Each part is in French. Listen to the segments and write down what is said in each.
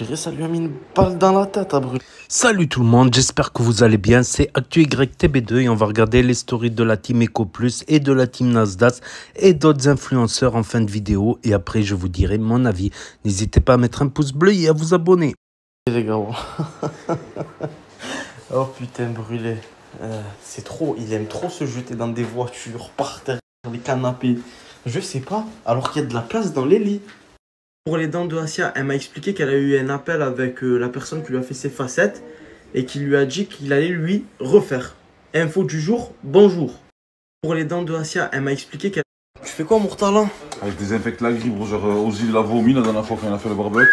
dirait ça lui a mis une balle dans la tête à brûler. Salut tout le monde, j'espère que vous allez bien, c'est ActuYTB2 et on va regarder les stories de la team EcoPlus et de la team Nasdaq et d'autres influenceurs en fin de vidéo et après je vous dirai mon avis. N'hésitez pas à mettre un pouce bleu et à vous abonner. Les gars, oh putain brûlé, c'est trop, il aime trop se jeter dans des voitures, par terre, des canapés, je sais pas, alors qu'il y a de la place dans les lits. Pour les dents de Asia, elle m'a expliqué qu'elle a eu un appel avec la personne qui lui a fait ses facettes et qui lui a dit qu'il allait lui refaire. Info du jour, bonjour. Pour les dents de Asia, elle m'a expliqué qu'elle... Tu fais quoi, Mourtala? Avec désinfecte la grippe, brother. Ozzy l'a vomi la dernière fois quand il a fait le barbecue.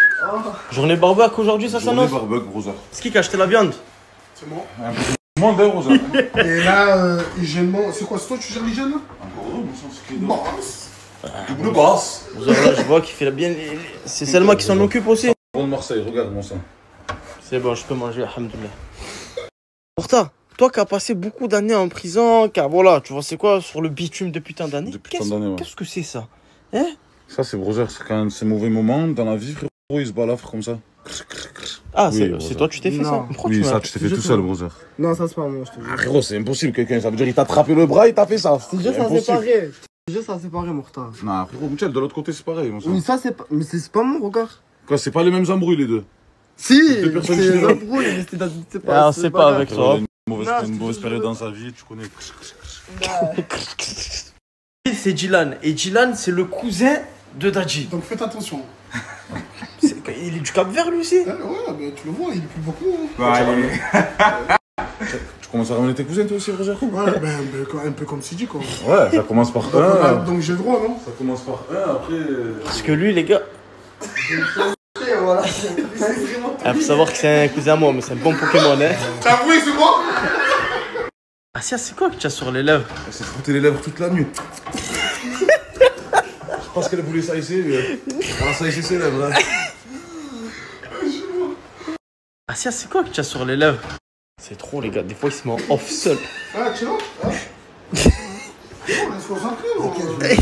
Journée barbecue aujourd'hui, ça s'annonce? Journée barbecue, brother. C'est qui a acheté la viande? C'est moi. Moins d'un, brother. Et là, hygienement, c'est quoi? C'est toi, tu gères l'hygiène là? Encore eux, mon sang, c'est qui de... Boss. Double basse. Là, je vois qu'il fait bien... C'est Selma qui s'en occupe aussi. Bon de Marseille, regarde mon sang. C'est bon, je peux manger, alhamdoulilah. Pourtant, toi qui as passé beaucoup d'années en prison, car voilà, tu vois, c'est quoi, sur le bitume de putain d'années? Depuis tant d'années, ouais. Qu'est-ce que c'est ça? Hein? Ça, c'est brother, c'est quand ces mauvais moments dans la vie, frérot, ils se balafrent comme ça. Ah, Oui, c'est brother. toi, tu t'es fait ça? Non. Pourquoi Oui, tu ça, m'as- tu t'es fait tout seul, brother. Non, ça c'est pas moi, je te Ah, jure. frérot, c'est impossible, quelqu'un. Ça veut dire qu'il t'a attrapé le bras, il t'a fait ça. C'est juste à séparer. C'est juste à séparer, Mourta. Non, frérot, Michel, de l'autre côté, c'est pareil, mon sang. Oui, ça c'est pas. Mais c'est pas mon regard. Quoi, c'est pas les mêmes embrouilles, les deux. Si, Deux personnes c'est différentes. un brouille, mais c'est pas. Ah, c'est pas avec Frérot, toi. il a une mauvaise Non, période dans sa vie, tu connais. C'est Dylan. Et Dylan, c'est le cousin de Dadji. Donc faites attention. Il est du Cap Vert, lui aussi. Ouais, mais tu le vois, il est plus beaucoup. Hein. Bah, allez. Tu commences à ramener tes cousins, toi aussi, brother? Ouais, ben, un peu comme Sidi quoi. Ouais, ça commence par un. Donc j'ai le droit, non? Ça commence par un, après. Parce que lui, les gars... Voilà. Il faut savoir que c'est un cousin à moi, mais c'est un bon Pokémon, hein. T'as avoué, c'est moi? Asia, c'est quoi que tu as sur les lèvres? Elle s'est frottée les lèvres toute la nuit. Je pense qu'elle voulait saïsser, mais. Elle a saïssé ses lèvres, hein. Asia, c'est quoi que tu as sur les lèvres? C'est trop, les gars. Des fois, il se met en off seul. Ah, tu vois? Laisse-moi tranquille. Ok, je vais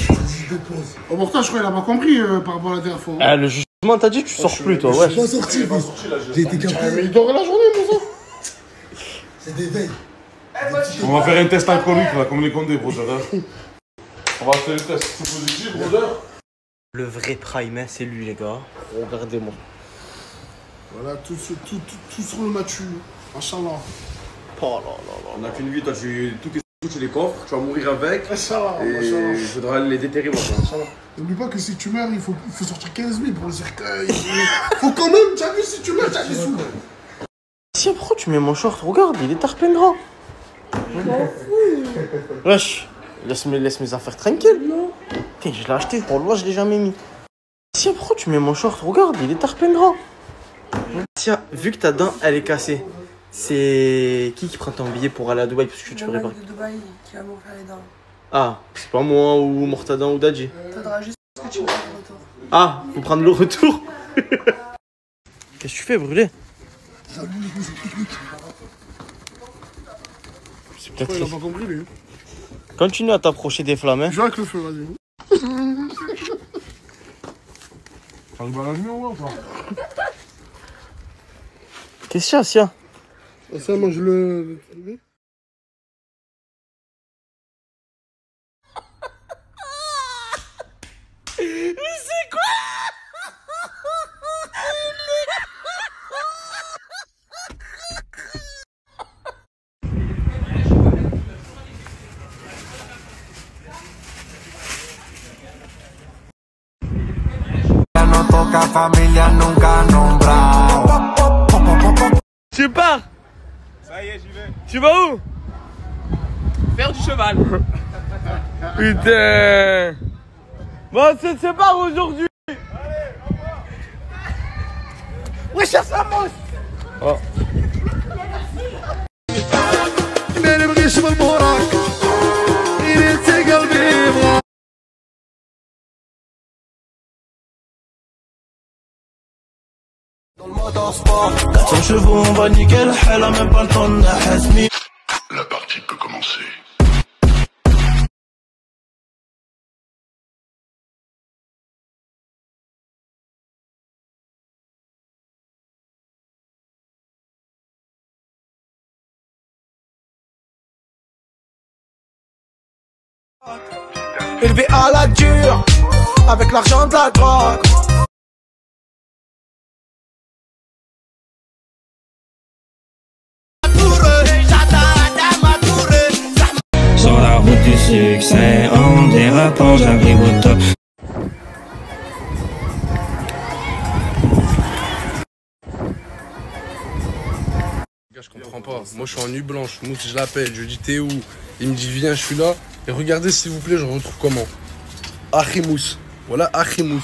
Oh, pourtant, je crois qu'il a pas compris par rapport à la dernière fois. Ah, le jugement t'a dit que tu sors plus, toi, ouais. Je suis pas sorti, j'ai été capté. Mais il dort la journée, mon sang. C'est des veilles. On va faire un test alcoolique, là, comme les condés, brother. Hein. On va faire un test. C'est positif, brother? Le vrai prime, hein, c'est lui, les gars. Regardez-moi. Voilà, tout sur le mature. Inch'Allah. Oh là là là. On n'a qu'une vie, toi tout est sous les coffres, tu vas mourir avec Inch'Allah. et il faudra les déterrer maintenant. N'oublie pas que si tu meurs, il faut sortir 15 000 pour le cercueil. Faut quand même, t'as vu, si tu meurs, t'as des sous. Tiens, pourquoi tu mets mon short? Regarde, il est tarpin grand. Wesh, laisse mes affaires tranquilles. Non. Putain, je l'ai acheté, pour le voir, je l'ai jamais mis. Tiens, pourquoi tu mets mon short? Regarde, il est tarpin grand. Tiens, vu que ta dent, elle est cassée, c'est qui prend ton billet pour aller à Dubaï? Parce que tu peux Le réparer. mec de Dubaï qui va me faire les dents. Ah, c'est pas moi ou Mortada ou Dadji. Faudra juste que tu me fasses le retour. Ah, faut prendre le retour. Qu'est-ce que tu fais, brûlé? C'est Il a peut-être. pas compris, lui. Continue à t'approcher des flammes, hein. Joue avec le feu, vas-y. T'arrives à la lumière ou pas? Qu'est-ce qu'il y a, Sia? Ça, moi, je le. No toca familia nunca nombrado. Tu pars? Ça y est, j'y vais. Tu vas où? Faire du cheval. Putain! Bon, c'est sépare aujourd'hui! Wesh, ça s'amuse! Oh. Dans le motorsport, 400 chevaux, on va nickel, elle a même pas le temps de La partie peut commencer. Élevé à la dure, avec l'argent de la drogue. Sur la route du succès, en dérapant, j'arrive au top. Je comprends pas. Moi, je suis en nuit blanche. Mousse, je l'appelle. Je lui dis, t'es où? Il me dit, viens, je suis là. Et regardez, s'il vous plaît, je retrouve comment? Achimous. Voilà, Achimous.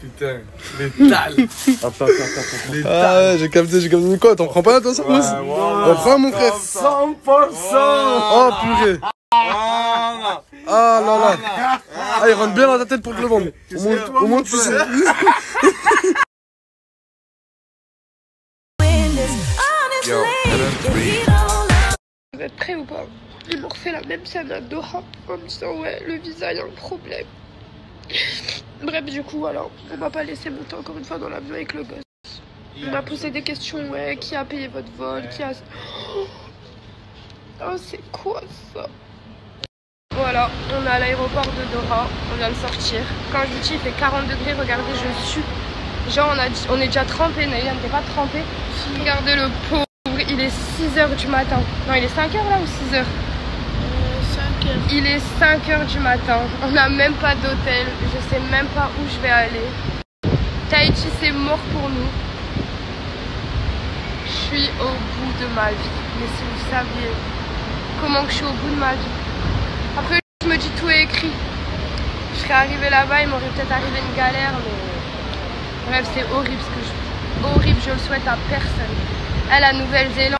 Putain, létal. Attends. Ah ouais, j'ai capté. Mais quoi, t'en prends pas, toi, ça, Mousse? On prend, mon frère. 100%. Oh, purée. Ah là là. Ah, il rentre bien dans ta tête pour te le vendre. Au moins, tu sais. Vous êtes prêts ou pas? Ils m'ont refait la même scène à Doha en me disant ouais, le visa, il y a un problème. Bref, du coup, alors, on m'a pas laissé monter encore une fois dans l'avion avec le gosse. On m'a posé des questions, ouais, qui a payé votre vol, qui a... Oh, c'est quoi ça? Voilà, on est à l'aéroport de Doha, on vient de sortir. Quand je vous dis il fait 40 degrés, regardez, je sue. Genre, on est déjà trempé, Naïla n'était pas trempé. Regardez le pauvre, il est 6h du matin. Non, il est 5h là ou 6h? 5h. Il est 5h du matin. On n'a même pas d'hôtel. Je sais même pas où je vais aller. Tahiti, c'est mort pour nous. Je suis au bout de ma vie. Mais si vous saviez comment que je suis au bout de ma vie. Après, je me dis tout est écrit. Je serais arrivée là-bas, il m'aurait peut-être arrivé une galère, mais... Bref, c'est horrible ce que je vis. Horrible, je le souhaite à personne. La Nouvelle-Zélande.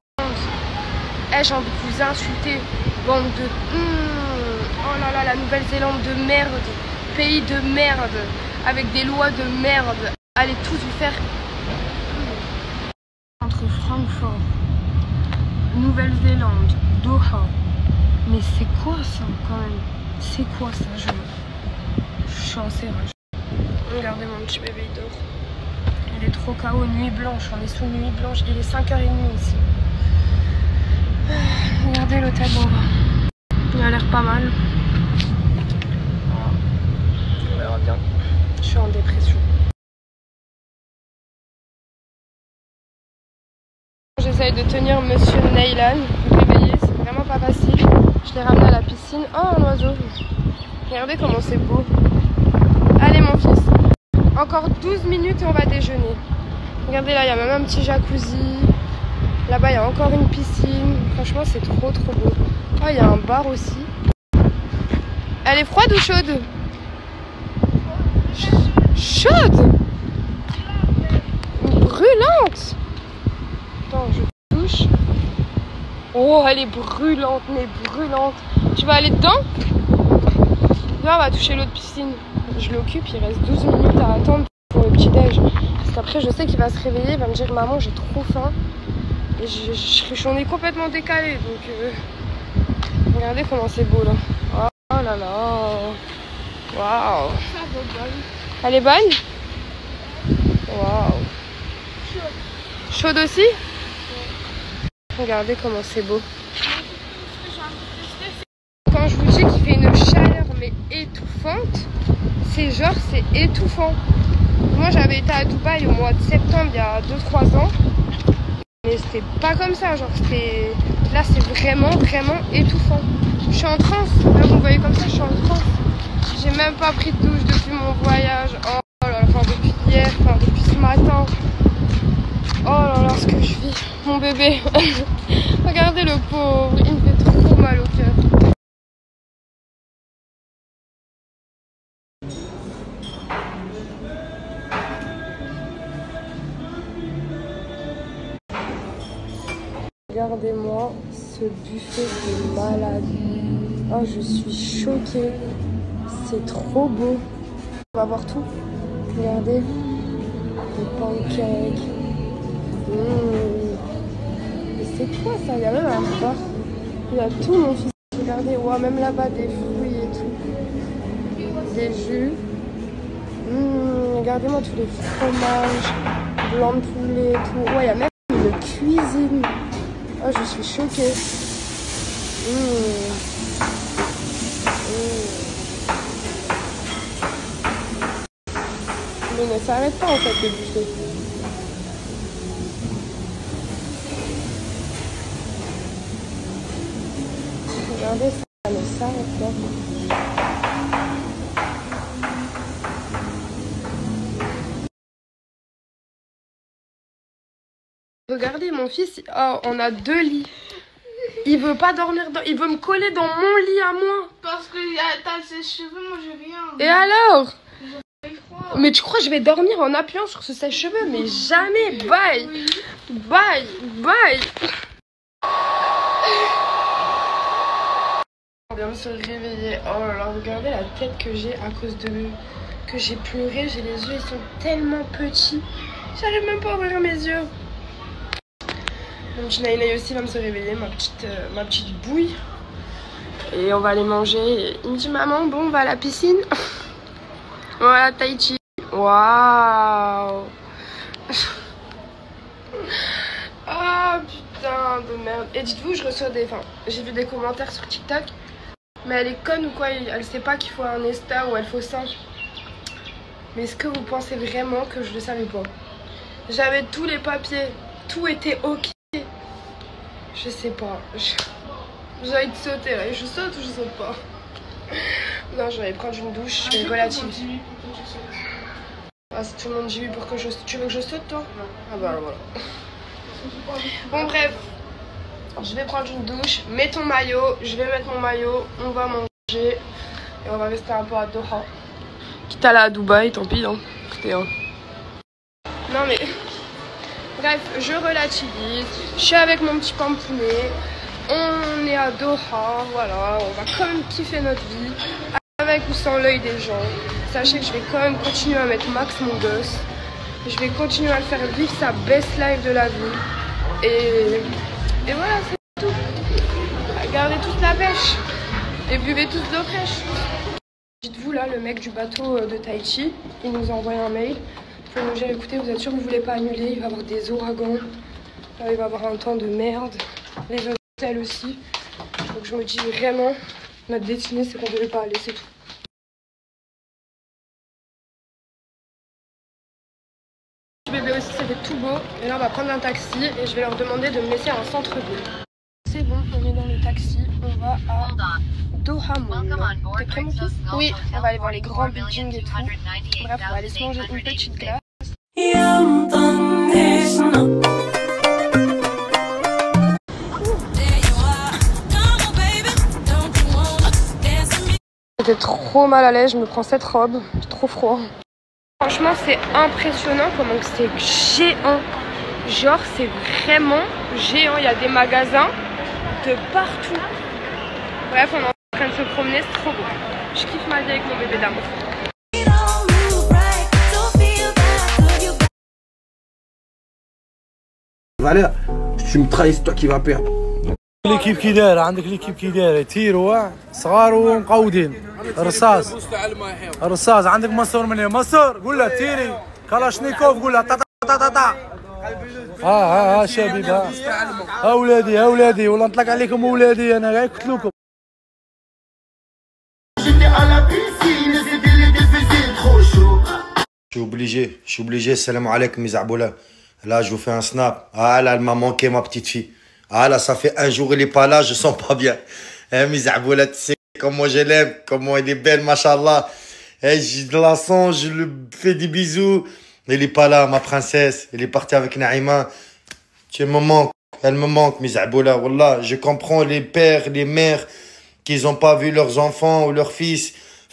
J'ai envie de vous insulter. Bande de... Oh là là, la Nouvelle-Zélande de merde. Pays de merde. Avec des lois de merde. Allez tous vous faire... Entre Francfort, Nouvelle-Zélande, Doha. Mais c'est quoi ça quand même? C'est quoi ça? Je suis en serrage. Regardez mon petit bébé, il dort. Il est trop KO, nuit blanche, on est sous nuit blanche. Il est 5h30 ici. Regardez l'hôtel en bas. Il a l'air pas mal. On verra bien. Je suis en dépression. J'essaye de tenir monsieur Neylan réveillé, c'est vraiment pas facile. Je l'ai ramené à la piscine. Oh, un oiseau. Regardez comment c'est beau. Allez mon fils. Encore 12 minutes et on va déjeuner. Regardez là, il y a même un petit jacuzzi. Là-bas, il y a encore une piscine. Franchement, c'est trop beau. Oh, il y a un bar aussi. Elle est froide ou chaude? Chaude? Brûlante. Attends, je touche. Oh, elle est brûlante, mais brûlante. Tu vas aller dedans? Là, on va toucher l'autre piscine. Je l'occupe, il reste 12 minutes à attendre pour le petit-déj. Parce qu'après, je sais qu'il va se réveiller, il va me dire maman, j'ai trop faim. Et j'en ai complètement décalé. Donc, regardez comment c'est beau là. Oh là là. Waouh. Elle est bonne? Waouh. Chaude aussi? Regardez comment c'est beau. Quand je vous dis qu'il fait une chaleur mais étouffante, c'est étouffant. Moi j'avais été à Dubaï au mois de septembre il y a 2-3 ans. Mais c'était pas comme ça, genre c'était... Là c'est vraiment étouffant. Je suis en transe, là vous me voyez comme ça, je suis en transe. J'ai même pas pris de douche depuis mon voyage. Oh là là, enfin depuis hier, enfin depuis ce matin. Oh là là, ce que je vis, mon bébé. Regardez le pauvre, il me fait trop mal au cœur. Regardez-moi ce buffet de malade. Oh, je suis choquée. C'est trop beau. On va voir tout. Regardez. Des pancakes. Et c'est quoi ça? Il y a même un bar. Il y a tout mon fils. Regardez, ouais, même là-bas des fruits et tout. Des jus. Regardez-moi tous les fromages. Blanc de poulet et tout. Ouais, il y a même une cuisine. Oh, je suis choquée. Mais ne s'arrête pas en fait le buffet. Regardez, ça ne s'arrête pas. Regardez mon fils, oh, on a 2 lits. Il veut pas dormir dans... Il veut me coller dans mon lit à moi. Parce que t'as ses cheveux, moi j'ai rien. Et alors? Mais tu crois que je vais dormir en appuyant sur ce sèche-cheveux? Mais jamais. Bye. Bye. Bye. On vient de se réveiller. Oh là là, regardez la tête que j'ai à cause de... Que j'ai pleuré. J'ai les yeux, ils sont tellement petits. J'arrive même pas à ouvrir mes yeux. Donc Naïnaï aussi va me se réveiller, ma petite bouille. Et on va aller manger. Il me dit, maman, bon, on va à la piscine. Voilà, Tahiti. Waouh. Ah, putain de merde. Et dites-vous, je reçois des... Enfin, j'ai vu des commentaires sur TikTok. Mais elle est conne ou quoi? Elle sait pas qu'il faut un Insta ou elle faut ça. Mais est-ce que vous pensez vraiment que je le savais pas? J'avais tous les papiers. Tout était ok. Je sais pas. J'ai envie de sauter là. Je saute ou je saute pas? Non, je vais aller prendre une douche. Je vais relativiser. Ah, si tout le monde dit oui pour que je... Tu veux que je saute toi? Ah bah voilà. Bon bref. Je vais prendre une douche. Mets ton maillot. Je vais mettre mon maillot. On va manger. Et on va rester un peu à Doha. Quitte à aller à Dubaï, tant pis. Hein. Écoutez, hein. Non mais... Bref, je relativise. Je suis avec mon petit pampounet. On est à Doha. Voilà, on va quand même kiffer notre vie. Avec ou sans l'œil des gens. Sachez que je vais quand même continuer à mettre Max mon gosse. Je vais continuer à le faire vivre sa best life de la vie. Et voilà, c'est tout. Gardez tous la pêche. Et buvez tous de l'eau fraîche. Dites-vous là, le mec du bateau de Tahiti, il nous a envoyé un mail. Pour nous dire, écoutez, vous êtes sûr que vous voulez pas annuler? Il va y avoir des ouragans. Il va y avoir un temps de merde. Les hôtels aussi. Donc je me dis vraiment, notre destinée, c'est qu'on ne devait pas aller, c'est tout. Le bébé aussi, c'était tout beau. Et là, on va prendre un taxi et je vais leur demander de me laisser à un centre-ville. C'est bon, on est dans le taxi. On va à Doha Mall. T'es prêt, mon fils? Oui. On va aller voir les grands buildings et tout. Bref, on va aller se manger une petite glace. J'étais trop mal à l'aise, je me prends cette robe, j'ai trop froid. Franchement, c'est impressionnant comment c'est géant. Genre, c'est vraiment géant. Il y a des magasins de partout. Bref, on est en train de se promener, c'est trop beau. Je kiffe ma vie avec mon bébé d'amour. Valère, tu me trahis, c'est toi qui vas perdre. l'équipe كي دايره عندك l'équipe كي دايره تيروا صغار ومقودين رصاص عندك مسور من مسور قول له تيري كلاشنيكوف قول له طا طا طا طا ها شباب ها اولادي والله نطلق عليكم اولادي انا غير قلت لكم Je suis obligé, salam alaikum mes aboula. Là, je vous fais un snap. Ah là, elle m'a manqué ma petite fille. Ah là, ça fait un jour, il est pas là, je sens pas bien. Eh, mes aboula, tu sais comment je l'aime, comment elle est belle, machallah. Eh, je la sens, je lui fais des bisous. Elle est pas là, ma princesse. Elle est partie avec Naïma. Tu me manques, elle me manque, mes aboula. Wallah, je comprends les pères, les mères qui n'ont pas vu leurs enfants ou leurs fils.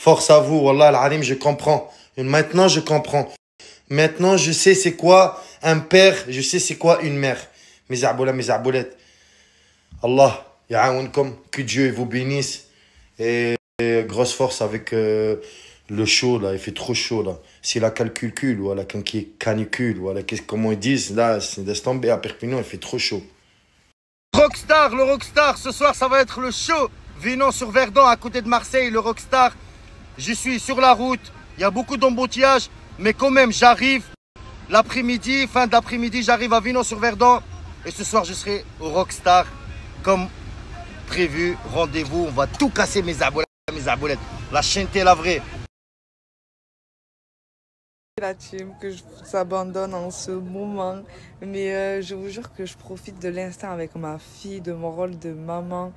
Force à vous, wallah, al-alim, je comprends. Et maintenant, je comprends. Maintenant, je sais c'est quoi un père, je sais c'est quoi une mère. Mes aboulas, mes aboulettes. Allah, ya'aounkom, que Dieu vous bénisse. Et grosse force avec le chaud, là. Il fait trop chaud, là. C'est la canicule, voilà, canicule, voilà, comment ils disent, là, c'est laisse tomber à Perpignan, il fait trop chaud. Rockstar, le Rockstar, ce soir, ça va être le show. Vinon sur Verdun, à côté de Marseille, le Rockstar. Je suis sur la route, il y a beaucoup d'embouteillages, mais quand même, j'arrive l'après-midi, fin d'après-midi, j'arrive à Vinon sur Verdun. Et ce soir, je serai au Rockstar, comme prévu. Rendez-vous, on va tout casser, mes abonnés. mes arboulettes. La chienneté, la vraie. La team que je s'abandonne en ce moment, mais je vous jure que je profite de l'instant avec ma fille, de mon rôle de maman.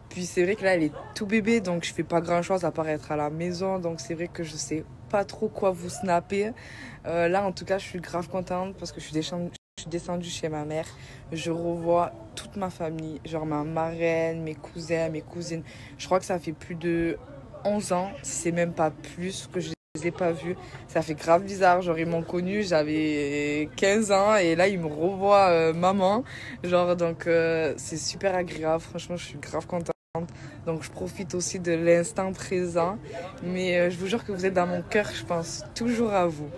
Puis c'est vrai que là elle est tout bébé, donc je fais pas grand chose à part être à la maison, donc c'est vrai que je sais pas trop quoi vous snapper. Là en tout cas je suis grave contente parce que je suis descendue chez ma mère. Je revois toute ma famille, genre ma marraine, mes cousins, mes cousines. Je crois que ça fait plus de 11 ans, si c'est même pas plus, que je les ai pas vus. Ça fait grave bizarre, genre ils m'ont connue, j'avais 15 ans et là ils me revoient maman. Genre donc c'est super agréable, franchement je suis grave contente. Donc je profite aussi de l'instant présent. Mais je vous jure que vous êtes dans mon cœur, je pense toujours à vous.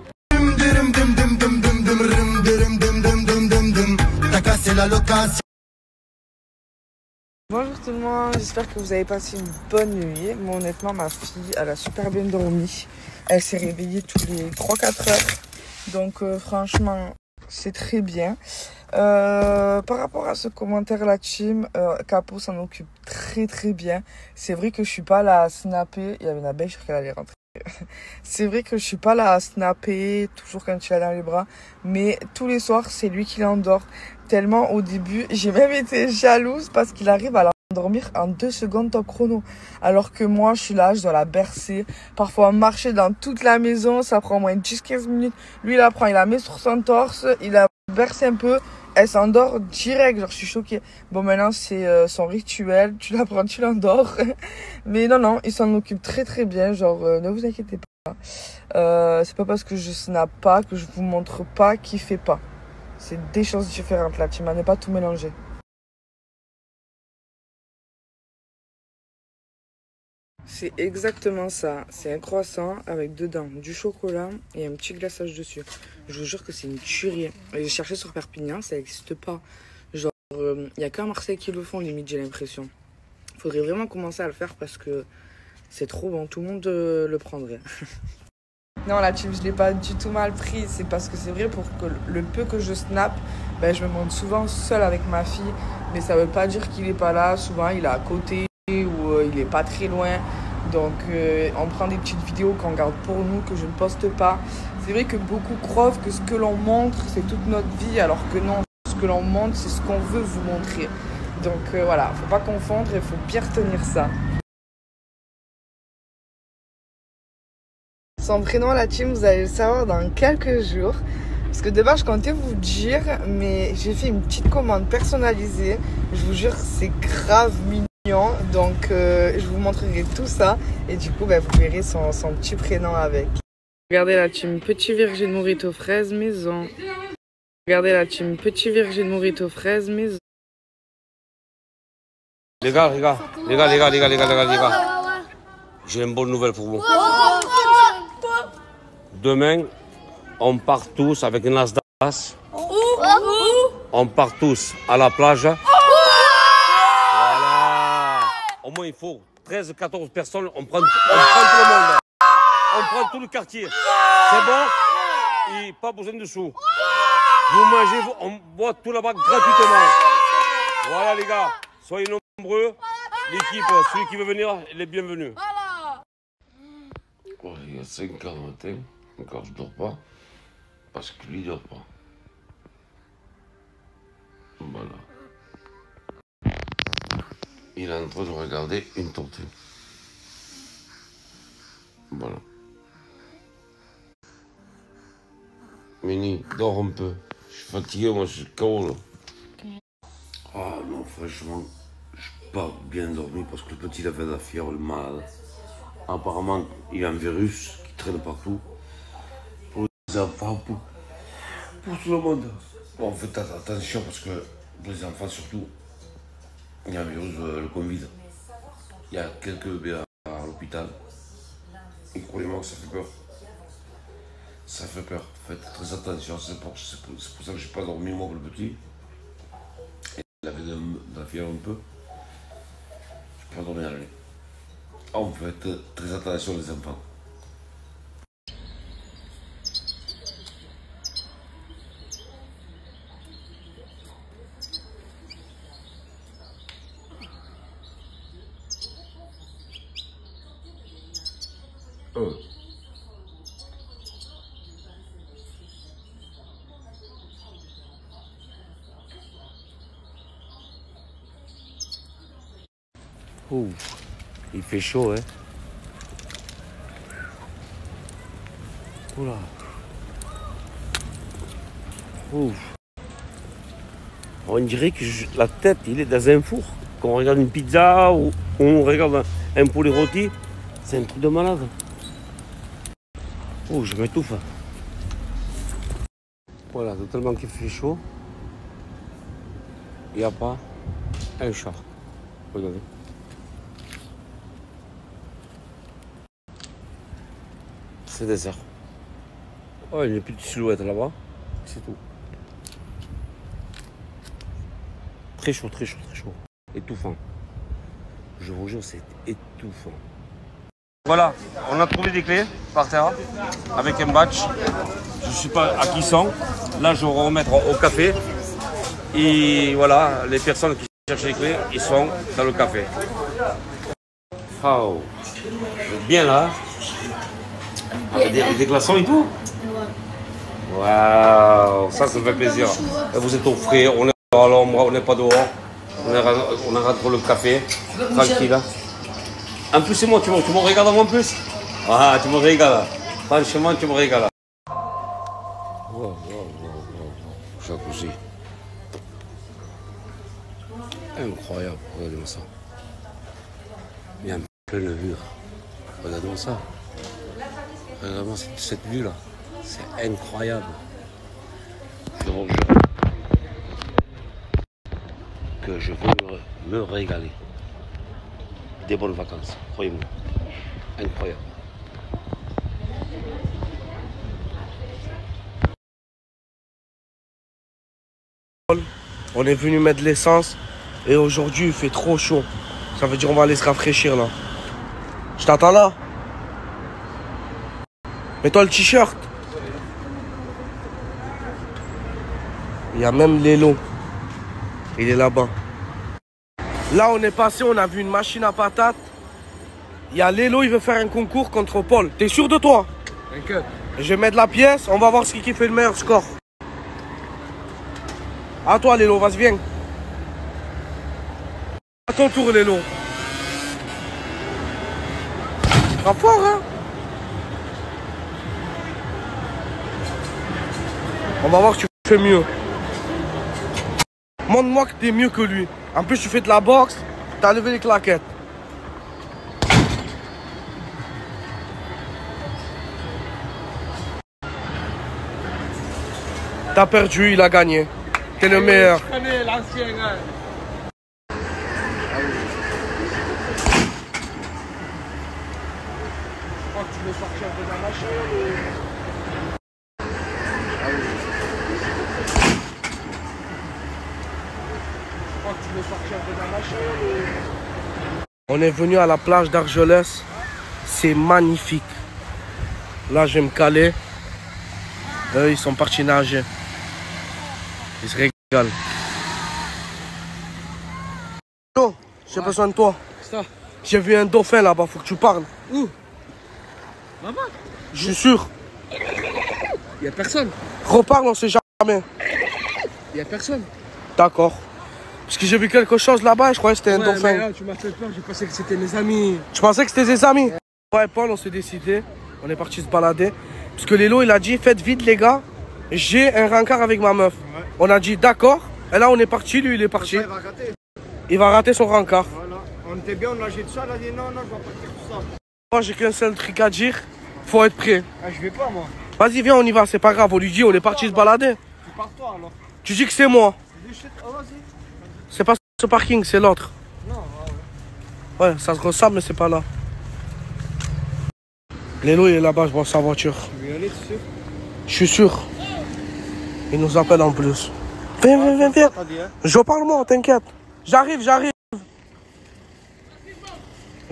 Bonjour tout le monde, j'espère que vous avez passé une bonne nuit. Moi honnêtement ma fille elle a super bien dormi. Elle s'est réveillée tous les 3-4 heures. Donc franchement c'est très bien. Par rapport à ce commentaire la team, Capo s'en occupe très bien. C'est vrai que je suis pas là à snapper. Il y avait une abeille, je crois qu'elle allait rentrer. C'est vrai que je suis pas là à snapper toujours quand tu l'as dans les bras, mais tous les soirs c'est lui qui l'endort. Tellement au début j'ai même été jalouse parce qu'il arrive à l'endormir en 2 secondes top chrono, alors que moi je suis là, je dois la bercer, parfois marcher dans toute la maison, ça prend au moins 10-15 minutes. Lui il la prend, il la met sur son torse, il la berce un peu, elle s'endort direct, genre je suis choquée. Bon maintenant c'est son rituel, tu la prends, tu l'endors. Mais non, il s'en occupe très bien, genre ne vous inquiétez pas. C'est pas parce que je snap pas que je vous montre pas qu'il fait pas. C'est des choses différentes là, tu m'en es pas tout mélangé. C'est exactement ça, c'est un croissant avec dedans du chocolat et un petit glaçage dessus. Je vous jure que c'est une tuerie. J'ai cherché sur Perpignan, ça n'existe pas. Genre, il n'y a qu'à Marseille qui le font limite, j'ai l'impression. Il faudrait vraiment commencer à le faire parce que c'est trop bon, tout le monde le prendrait. Non, la team, je l'ai pas du tout mal pris. C'est parce que c'est vrai, pour que le peu que je snap, ben, je me montre souvent seule avec ma fille. Mais ça veut pas dire qu'il est pas là. Souvent, il est à côté ou il est pas très loin. Donc, on prend des petites vidéos qu'on garde pour nous, que je ne poste pas. C'est vrai que beaucoup croient que ce que l'on montre, c'est toute notre vie. Alors que non, ce que l'on montre, c'est ce qu'on veut vous montrer. Donc, voilà, faut pas confondre, il faut bien retenir ça. Son prénom, la team, vous allez le savoir dans quelques jours. Parce que de base, je comptais vous dire, mais j'ai fait une petite commande personnalisée. Je vous jure, c'est grave mignon. Donc, je vous montrerai tout ça. Et du coup, vous verrez son petit prénom avec. Regardez la team, petit Virgin Mojito fraise maison. Regardez la team, petit Virgin Mojito fraise maison. Les gars. J'ai une bonne nouvelle pour vous. Demain, on part tous avec une Nasdaq. On part tous à la plage. Voilà. Au moins, il faut 13-14 personnes. On prend tout le monde. On prend tout le quartier. C'est bon? Et pas besoin de sous. Vous mangez, on boit tout là-bas gratuitement. Voilà les gars, soyez nombreux. L'équipe, celui qui veut venir, il est bienvenu. Oh, il y a 5 heures du matin, encore je dors pas, parce que lui il dort pas. Voilà. Il est en train de regarder une tortue. Voilà. Mini, dors un peu. Je suis fatigué, moi je suis KO là. Ah non, franchement, je n'ai pas bien dormi parce que le petit il avait de la fièvre, le malade. Apparemment, il y a un virus qui traîne partout. Pour les enfants, pour tout le monde. Bon, faites attention parce que pour les enfants surtout, il y a un virus, le Covid. Il y a quelques bébés à l'hôpital. Et croyez-moi que ça fait peur. Ça fait peur. Faites très attention. C'est pour ça que je n'ai pas dormi moi pour le petit. Il avait de la fièvre un peu. Je n'ai pas dormi à la nuit. On fait très attention les enfants. Ouh, il fait chaud, hein. Oula. Ouh. On dirait que la tête, il est dans un four. Quand on regarde une pizza ou on regarde un poulet rôti, c'est un truc de malade. Oh, je m'étouffe. Voilà, tellement qu'il fait chaud, il n'y a pas un chat. Regardez. C'est désert. Oh, il y a une petite silhouette là-bas, c'est tout. Très chaud, très chaud, très chaud. Étouffant. Je vous jure, c'est étouffant. Voilà, on a trouvé des clés par terre avec un batch. Je ne sais pas à qui sont. Là, je vais remettre au café. Et voilà, les personnes qui cherchent les clés, ils sont dans le café. Oh, bien là. Avec des glaçons et tout. Waouh, ça fait plaisir. Vous êtes au frais, on est à l'ombre, on n'est pas dehors. On rentre le café, tranquille. En plus, c'est moi, tu me regardes en plus. Ah, tu me régales. Franchement, tu me régales. Wow. Jacuzzi. Incroyable, regardez-moi ça. Il y a un plein de mur. Regardez-moi ça. Regardez-moi cette vue-là. C'est incroyable. Je vous jure que je veux me régaler. Des bonnes vacances, croyez-moi. Incroyable. On est venu mettre de l'essence et aujourd'hui il fait trop chaud. Ça veut dire on va aller se rafraîchir là. Je t'attends là. Mets-toi le t-shirt. Il y a même Lélo. Il est là-bas. Là, on est passé, on a vu une machine à patates. Il y a Lélo, il veut faire un concours contre Paul. T'es sûr de toi? T'inquiète. Je vais mettre la pièce, on va voir ce qui fait le meilleur score. À toi, Lélo, vas-y, viens. À ton tour, Lélo. Pas fort, hein? On va voir si tu fais mieux. Montre-moi que t'es mieux que lui. En plus, tu fais de la boxe, t'as levé les claquettes. T'as perdu, il a gagné. T'es le meilleur. Je connais l'ancien, hein. Je crois que tu veux sortir de la machine. On est venu à la plage d'Argelès. C'est magnifique. Là, je vais me caler. Eux, ils sont partis nager. Ils se régalent. Oh, j'ai besoin de toi. J'ai vu un dauphin là-bas, faut que tu parles. Où? Là-bas? Je suis sûr. Il y a personne. Reparle, on sait jamais. Il y a personne. D'accord. Parce que j'ai vu quelque chose là-bas, je croyais que c'était un dauphin. Mais là, tu m'as fait peur, j'ai pensé que c'était mes amis. Tu pensais que c'était des amis? Ouais, Paul, on s'est décidé. On est parti se balader. Parce que Lélo, il a dit, faites vite les gars, j'ai un rencard avec ma meuf. Ouais. On a dit d'accord. Et là, on est parti, lui, il est parti. Ça, il va rater. Il va rater son rencard. Voilà. On était bien, on a dit ça, il a dit non, je vais pas dire tout ça. Moi, j'ai qu'un seul truc à dire. Faut être prêt. Ah, je vais pas, moi. Vas-y, viens, on y va, c'est pas grave. On lui dit, on est parti se balader. Tu pars toi, alors. Tu dis que c'est moi. Oh, vas-y. C'est pas ce parking, c'est l'autre. Non, ouais, ça se ressemble, mais c'est pas là. Lélo, il est là-bas, je vois sa voiture. Tu veux y aller, tu sais? Je suis sûr. Il nous appelle en plus. Viens. Je parle moi, t'inquiète. J'arrive.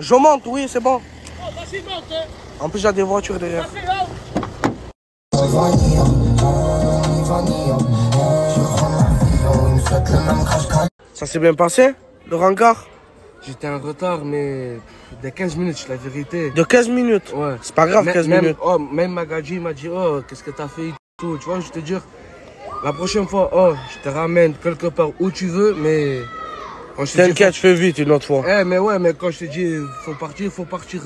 Je monte, oui, c'est bon. En plus, il y a des voitures derrière. Ça s'est bien passé, le hangar? J'étais en retard, mais de 15 minutes, la vérité. De 15 minutes? Ouais. C'est pas grave, 15 minutes. Oh, même Magadji m'a dit, oh, qu'est-ce que t'as fait et tout. Tu vois, je te dis, la prochaine fois, oh, je te ramène quelque part où tu veux, mais T'inquiète, je fais vite une autre fois. Eh, mais ouais, mais quand je t'ai dit faut partir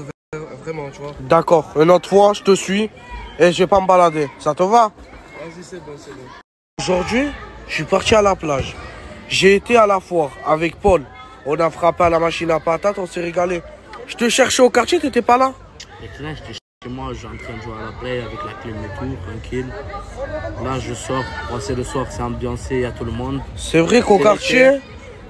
vraiment, tu vois. D'accord, une autre fois, je te suis et je vais pas me balader. Ça te va? Vas-y, c'est bon, c'est bon. Aujourd'hui, je suis parti à la plage. J'ai été à la foire avec Paul. On a frappé à la machine à patates, on s'est régalé. Je te cherchais au quartier, t'étais pas là? Et là, j'étais chez moi, je suis en train de jouer à la play avec la clim et tout, tranquille. Là, je sors, c'est le soir, c'est ambiancé, il y a tout le monde. C'est vrai qu'au quartier,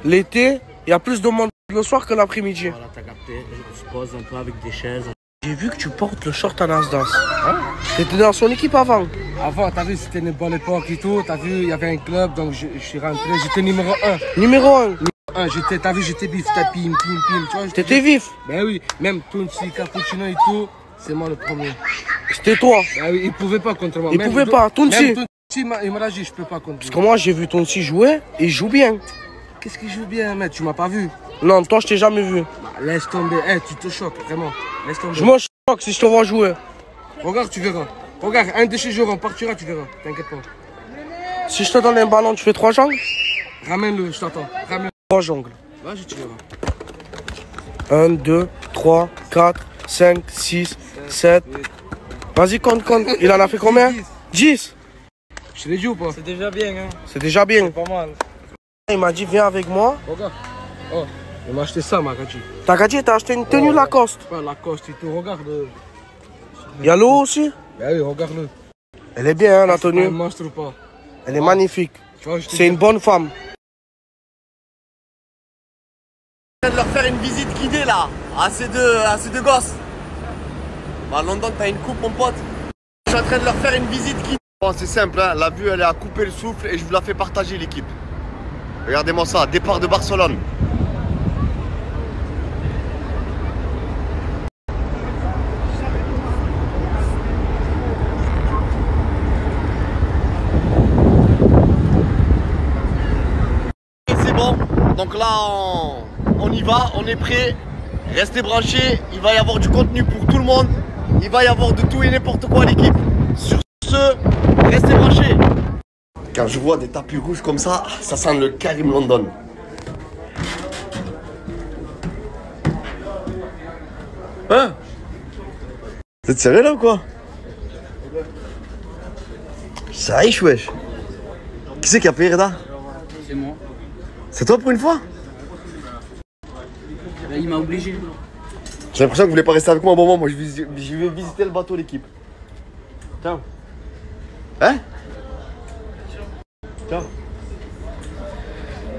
l'été, il y a plus de monde le soir que l'après-midi. Voilà, t'as capté, on se pose un peu avec des chaises. J'ai vu que tu portes le short à Nasdaq. Hein? T'étais dans son équipe avant? Avant, t'as vu, c'était une bonne époque et tout. T'as vu, il y avait un club, donc je suis rentré. J'étais numéro 1. Numéro 1? T'as vu, j'étais bif, t'as pim. Tu vois, t'étais vif? Ben oui, même Tonsi, Cappuccino et tout, c'est moi le premier. C'était toi? Ben oui, il pouvait pas contre moi. Il pouvait pas, Tonsi? Il m'a dit, je peux pas contre lui. Parce que moi, j'ai vu Tonsi jouer et il joue bien. Qu'est-ce qu'il joue bien, mec? Tu m'as pas vu? Non, toi, je t'ai jamais vu. Bah, laisse tomber. Tu te choques, vraiment. Laisse tomber. Je me choque si je te vois jouer. Regarde, tu verras. Regarde, un de ces jours, on partira, tu verras. T'inquiète pas. Si je te donne un ballon, tu fais 3 jongles? Ramène-le, je t'attends. Ramène. 3 jongles. Vas-y, tu verras. 1, 2, 3, 4, 5, 6, 7. Vas-y, compte. Il en a fait combien? 10. Je te l'ai dit ou pas? C'est déjà bien, hein. C'est déjà bien. C'est pas mal. Il m'a dit, viens avec moi. Regarde. Oh, il m'a acheté ça, Makadji. Takadji, t'as acheté une tenue Lacoste? Ouais, Lacoste et tout, regarde. Il y a l'eau aussi? Ben oui, regarde-le. Elle est bien, hein, la tenue. C'est un monstre ou pas? Elle est magnifique. Ouais, c'est une bonne femme. Je viens de leur faire une visite guidée là, à ces deux gosses. Bah, à London, t'as une coupe, mon pote. Je suis en train de leur faire une visite guidée. Bon, c'est simple, hein. La vue elle est à couper le souffle et je vous la fais partager, l'équipe. Regardez-moi ça, départ de Barcelone. C'est bon, donc là on y va, on est prêt. Restez branchés, il va y avoir du contenu pour tout le monde. Il va y avoir de tout et n'importe quoi, l'équipe. Sur ce, restez branchés. Quand je vois des tapis rouges comme ça sent le Karim London. Hein? Vous êtes sérieux là ou quoi? Ça riche, wesh. Qui c'est qui a payé, Reda? C'est moi. C'est toi pour une fois? Il m'a obligé. J'ai l'impression que vous voulez pas rester avec moi un bon moment. Moi je vais visiter le bateau, l'équipe. Ciao. Hein? Ciao.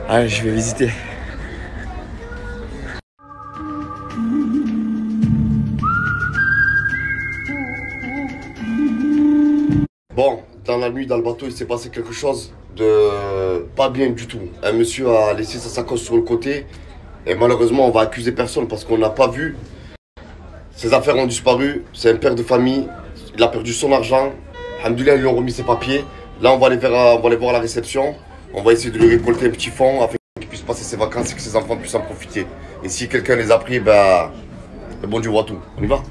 Allez, je vais visiter. Bon, dans la nuit, dans le bateau, il s'est passé quelque chose de pas bien du tout. Un monsieur a laissé sa sacoche sur le côté et malheureusement, on va accuser personne parce qu'on n'a pas vu. Ses affaires ont disparu. C'est un père de famille. Il a perdu son argent. Alhamdoulilah, ils lui ont remis ses papiers. Là, on va aller voir à la réception. On va essayer de lui récolter un petit fonds afin qu'il puisse passer ses vacances et que ses enfants puissent en profiter. Et si quelqu'un les a pris, ben, le bon Dieu voit tout. On y va?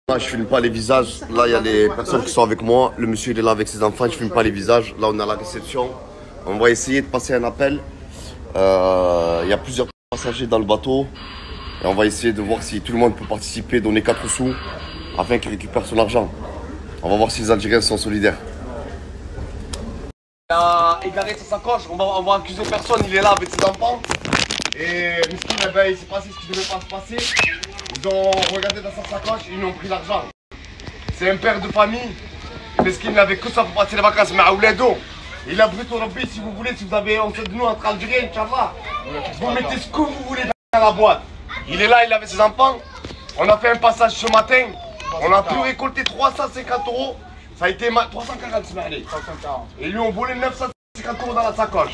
Là, je filme pas les visages. Là, il y a les personnes qui sont avec moi. Le monsieur, il est là avec ses enfants. Je filme pas les visages. Là, on est à la réception. On va essayer de passer un appel. Il y a plusieurs passagers dans le bateau. Et on va essayer de voir si tout le monde peut participer, donner 4 sous afin qu'il récupère son argent. On va voir si les Algériens sont solidaires. Il a égaré sa sacoche, on va accuser personne, il est là avec ses enfants. Et Miskin, ben, il s'est passé ce qui ne devait pas se passer. Ils ont regardé dans sa sacoche, ils lui ont pris l'argent. C'est un père de famille. Miskin n'avait que ça pour passer les vacances, mais à Ouledo. Il a brut au rugby si vous voulez, si vous avez honte de nous entre Algériens, Inch'Allah. Vous mettez ce que vous voulez dans la boîte. Il est là, il avait ses enfants. On a fait un passage ce matin. On a pu récolter 350 €. Ça a été 340, c'est marré. 340. Et lui, on volé 950 € dans la sacoche.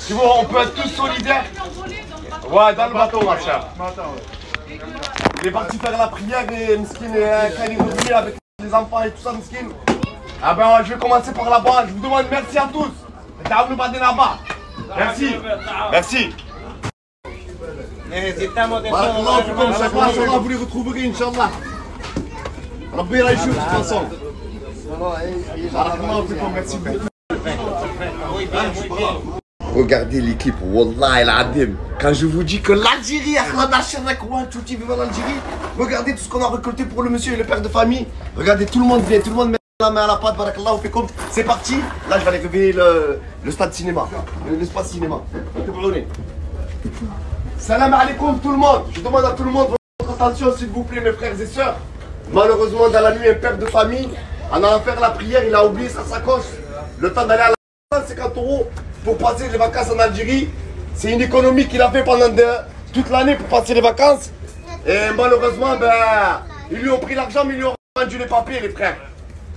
Tu vois, on peut être tous solidaires. Ouais, dans le bateau, ma chère. Il est parti faire la prière et Miskin quand il est revenu avec les enfants et tout ça, Miskin. Ah ben, je vais commencer par là-bas. Je vous demande merci à tous. Merci. Merci. Vous les retrouverez, Inch'Allah. Rabbi Raïchou, de toute façon. Merci. Regardez l'équipe, Wallah el Adim. Quand je vous dis que l'Algérie, regardez tout ce qu'on a récolté pour le monsieur et le père de famille. Regardez, tout le monde vient, tout le monde met la main à la pâte, barakallahu fikum. C'est parti. Là, je vais aller réveiller le stade cinéma, l'espace cinéma. Salam alaikum tout le monde. Je demande à tout le monde votre attention, s'il vous plaît, mes frères et sœurs. Malheureusement, dans la nuit, un père de famille, en allant faire la prière, il a oublié sa sacoche. Le temps d'aller à la 50 € pour passer les vacances en Algérie. C'est une économie qu'il a fait pendant toute l'année pour passer les vacances. Et malheureusement, ils lui ont pris l'argent, mais ils lui ont rendu les papiers, les frères.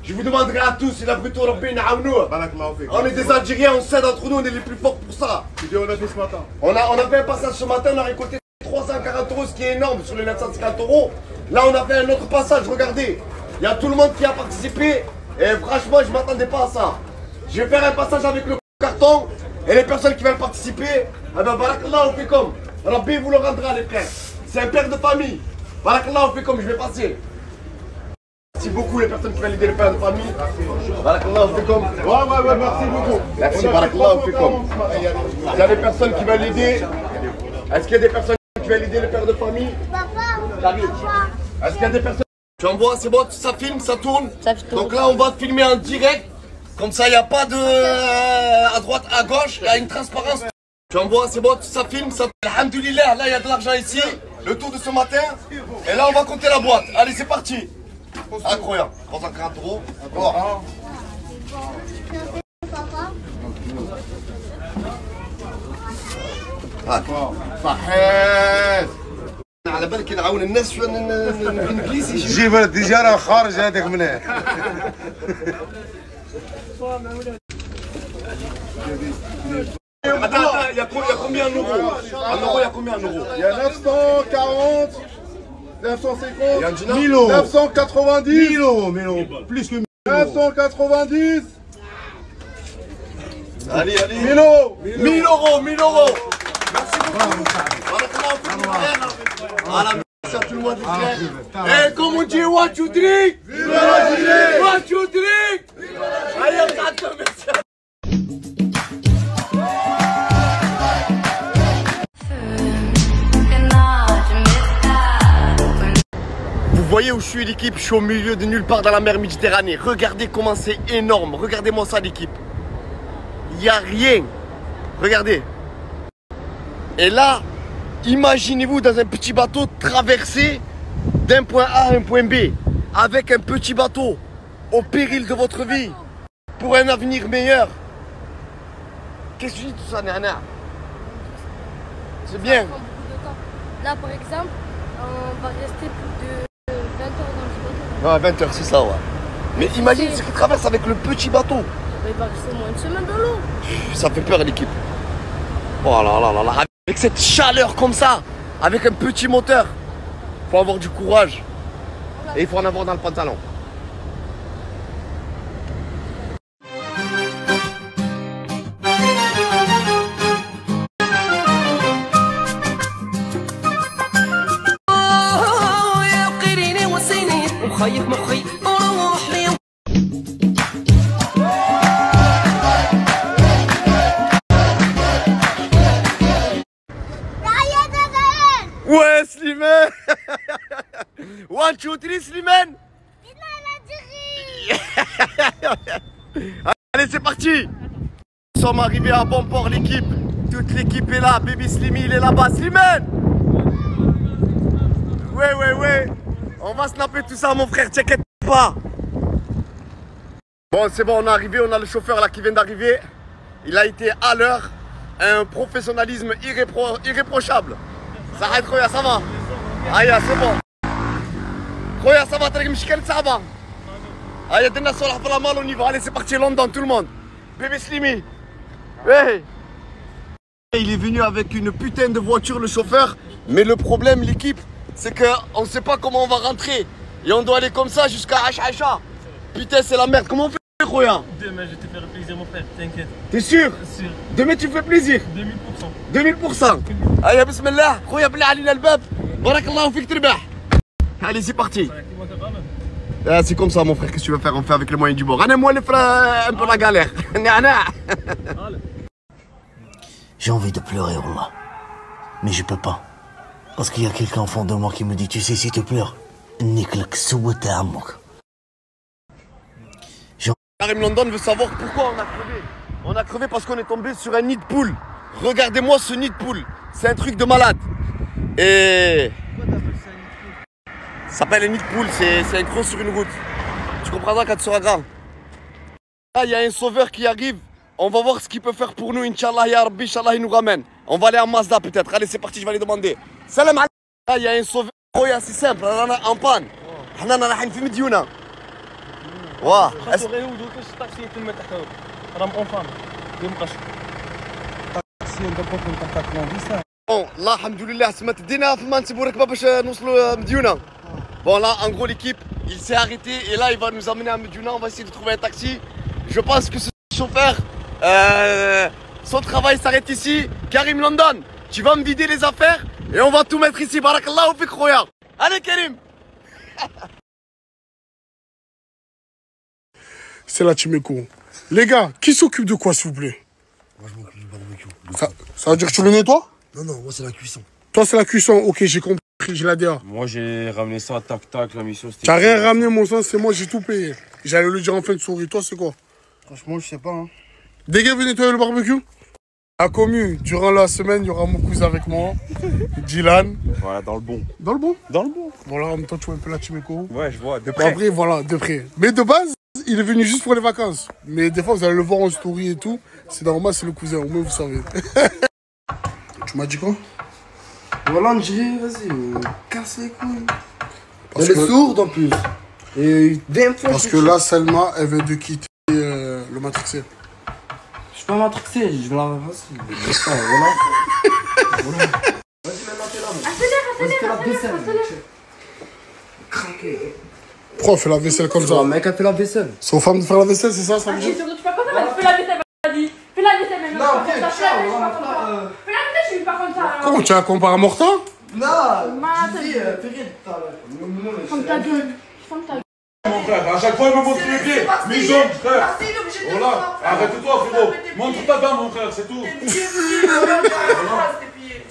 Je vous demanderai à tous, il a plutôt on est des Algériens, on s'aide entre nous, on est les plus forts pour ça. On a fait un passage ce matin, on a récolté 340 €, ce qui est énorme sur les 950 €. Là, on a fait un autre passage, regardez. Il y a tout le monde qui a participé. Et franchement, je ne m'attendais pas à ça. Je vais faire un passage avec le carton. Et les personnes qui veulent participer, barakallahu fikum. Rabbi vous le rendra, les frères. C'est un père de famille. Barakallahu fikum, je vais passer. Merci beaucoup les personnes qui veulent aider le père de famille. Barakallahu fikum. Ouais, merci beaucoup. Merci, barakallahu fikum. Il y a des personnes qui veulent aider. Est-ce qu'il y a des personnes qui veulent aider le père de famille? Est-ce qu'il y a des personnes? Tu envoies, c'est bon, ça filme, ça tourne. Donc là, on va filmer en direct. Comme ça, il n'y a pas de à droite, à gauche. Il y a une transparence. Tu envoies, c'est bon, ça filme, ça tourne. Alhamdoulilah, là, il y a de l'argent ici. Le tour de ce matin. Et là, on va compter la boîte. Allez, c'est parti. Incroyable. 340 €. Oh. صحيح على بالك نعاون الناس شويه بالانجليزي جيب التجاره خارج هذاك من هنا il y a combien en euros? En euros, il y a combien en euros? Il y a 940 950 1000 €, 990 1000 €, plus que 990. Allez, 1000 €. 1000 €, 1000 €. Merci beaucoup. Voilà, merci à tout le monde. Et comme on dit, what you drink? What you drink? Allez, on merci. Vous voyez où je suis, l'équipe? Je suis au milieu de nulle part dans la mer Méditerranée. Regardez comment c'est énorme. Regardez-moi ça, l'équipe. Il n'y a rien. Regardez. Et là, imaginez-vous dans un petit bateau traverser d'un point A à un point B avec un petit bateau au péril de votre vie pour un avenir meilleur. Qu'est-ce que tu dis tout ça, Nana? C'est bien. Là, par exemple, on va rester plus de 20 heures dans le bateau. Ouais, 20 heures, c'est ça, ouais. Mais imagine ce qui traverse avec le petit bateau. Il va rester moins une semaine dans l'eau. Ça fait peur, l'équipe. Oh là là là là. Avec cette chaleur comme ça, avec un petit moteur, faut avoir du courage. Et il faut en avoir dans le pantalon. Ouais, Slimane. 1, 2, 3, Slimane. Allez, c'est parti. Nous sommes arrivés à bon port, l'équipe. Toute l'équipe est là. Baby Slimy, il est là-bas. Slimane. Ouais. On va snapper tout ça, mon frère. T'inquiète pas. Bon, c'est bon, on est arrivé. On a le chauffeur là qui vient d'arriver. Il a été à l'heure. Un professionnalisme irréprochable. Ça va, Khoya, ça va? Aïe, c'est bon. Khoya, ça va, t'as une mchkel, ça va? Aïe, t'es sur la mal, on y va. Allez, c'est parti, London, tout le monde. Bébé Slimy. Hey. Il est venu avec une putain de voiture, le chauffeur. Mais le problème, l'équipe, c'est qu'on ne sait pas comment on va rentrer. Et on doit aller comme ça jusqu'à Aïcha. Putain, c'est la merde. Comment on fait, Khoya? Demain, je te ferai plaisir, mon frère, t'inquiète. T'es sûr? Sûr. Demain, tu me fais plaisir? 2000%. 2000%. Allez, bismillah. Khoya, bla alina al-bab. Barakallahu fik tirbah. Allez, c'est parti. C'est comme ça, mon frère. Qu'est-ce que tu veux faire? On fait avec les moyens du bord. Allez, moi, les frères, un peu la galère. J'ai envie de pleurer, Wallah. Mais je peux pas. Parce qu'il y a quelqu'un au fond de moi qui me dit, tu sais, si tu pleures, nique-lek souwet à amouk. Karim London veut savoir pourquoi on a crevé. On a crevé parce qu'on est tombé sur un nid de poule. Regardez-moi ce nid de poule. C'est un truc de malade. Et... ça s'appelle un nid de poule, c'est un gros sur une route. Tu comprendras quand tu seras grand. Là, il y a un sauveur qui arrive. On va voir ce qu'il peut faire pour nous. Inch'Allah, ya Rabbi, Inch'Allah, il nous ramène. On va aller en Mazda peut-être. Allez, c'est parti, je vais aller demander. Salam alaikum. Là, il y a un sauveur. Oh, c'est simple, on est en panne. On est en Mediouna. واه bon là alhamdoulilah سمعت دينا في ما نسيبو ركبه باش نوصلوا مديونه. Bon là en gros l'équipe il s'est arrêté et là il va nous emmener à Mediouna. On va essayer de trouver un taxi. Je pense que ce chauffeur son travail s'arrête ici. Karim London, tu vas me vider les affaires et on va tout mettre ici. Barakallahu fik khoya. Allez Karim. C'est la team Eco. Les gars, qui s'occupe de quoi, s'il vous plaît? Moi, je m'occupe du barbecue. Ça veut dire que tu le nettoies? Non, non, moi, c'est la cuisson. Toi, c'est la cuisson. Ok, j'ai compris, j'ai la DA. Moi, j'ai ramené ça, tac-tac, la mission, c'était... T'as rien ramené, mon sang, c'est moi, j'ai tout payé. J'allais le dire en fin de soirée. Toi, c'est quoi? Franchement, je sais pas. Hein. Des gars, venez nettoyer le barbecue? À commu, durant la semaine, il y aura mon cousin avec moi, Dylan. Voilà, dans le bon. Dans le bon? Dans le bon. Voilà, en même temps, tu vois un peu la team Eco. Ouais, je vois, de près. Après, voilà, de près. Mais de base, il est venu juste pour les vacances. Mais des fois, vous allez le voir en story et tout. C'est normal, c'est le cousin, au moins vous savez. Tu m'as dit quoi? Voilà, on dirait, vas-y, casse les couilles. Elle est sourde en plus. Et parce que là, Selma, elle vient de quitter le Matrixé. Je suis pas matrixé, je vais la vas-y. Voilà. Voilà. Vas-y, maintenant t'es là. Vas-y, fais la vaisselle. Craqué. Pourquoi on fait la vaisselle comme ça? Un mec a fait la vaisselle. C'est aux femmes de faire la vaisselle, c'est ça, ça veut dire? Surtout, tu peux pas faire, fais la vaisselle, vas-y. Fais la vaisselle maintenant. Non, Fais la vaisselle, je suis pas comme ça. Fais la vaisselle, je suis pas comme ça. Comment tu as comparé à Morta? Non, je dis, fais rien tout à l'heure. Ferme ta gueule. Ferme ta gueule. Mon frère, à chaque fois il me montre les pieds, mes jambes, frère. Voilà, arrête-toi frérot. Montre ta dame mon frère, c'est tout.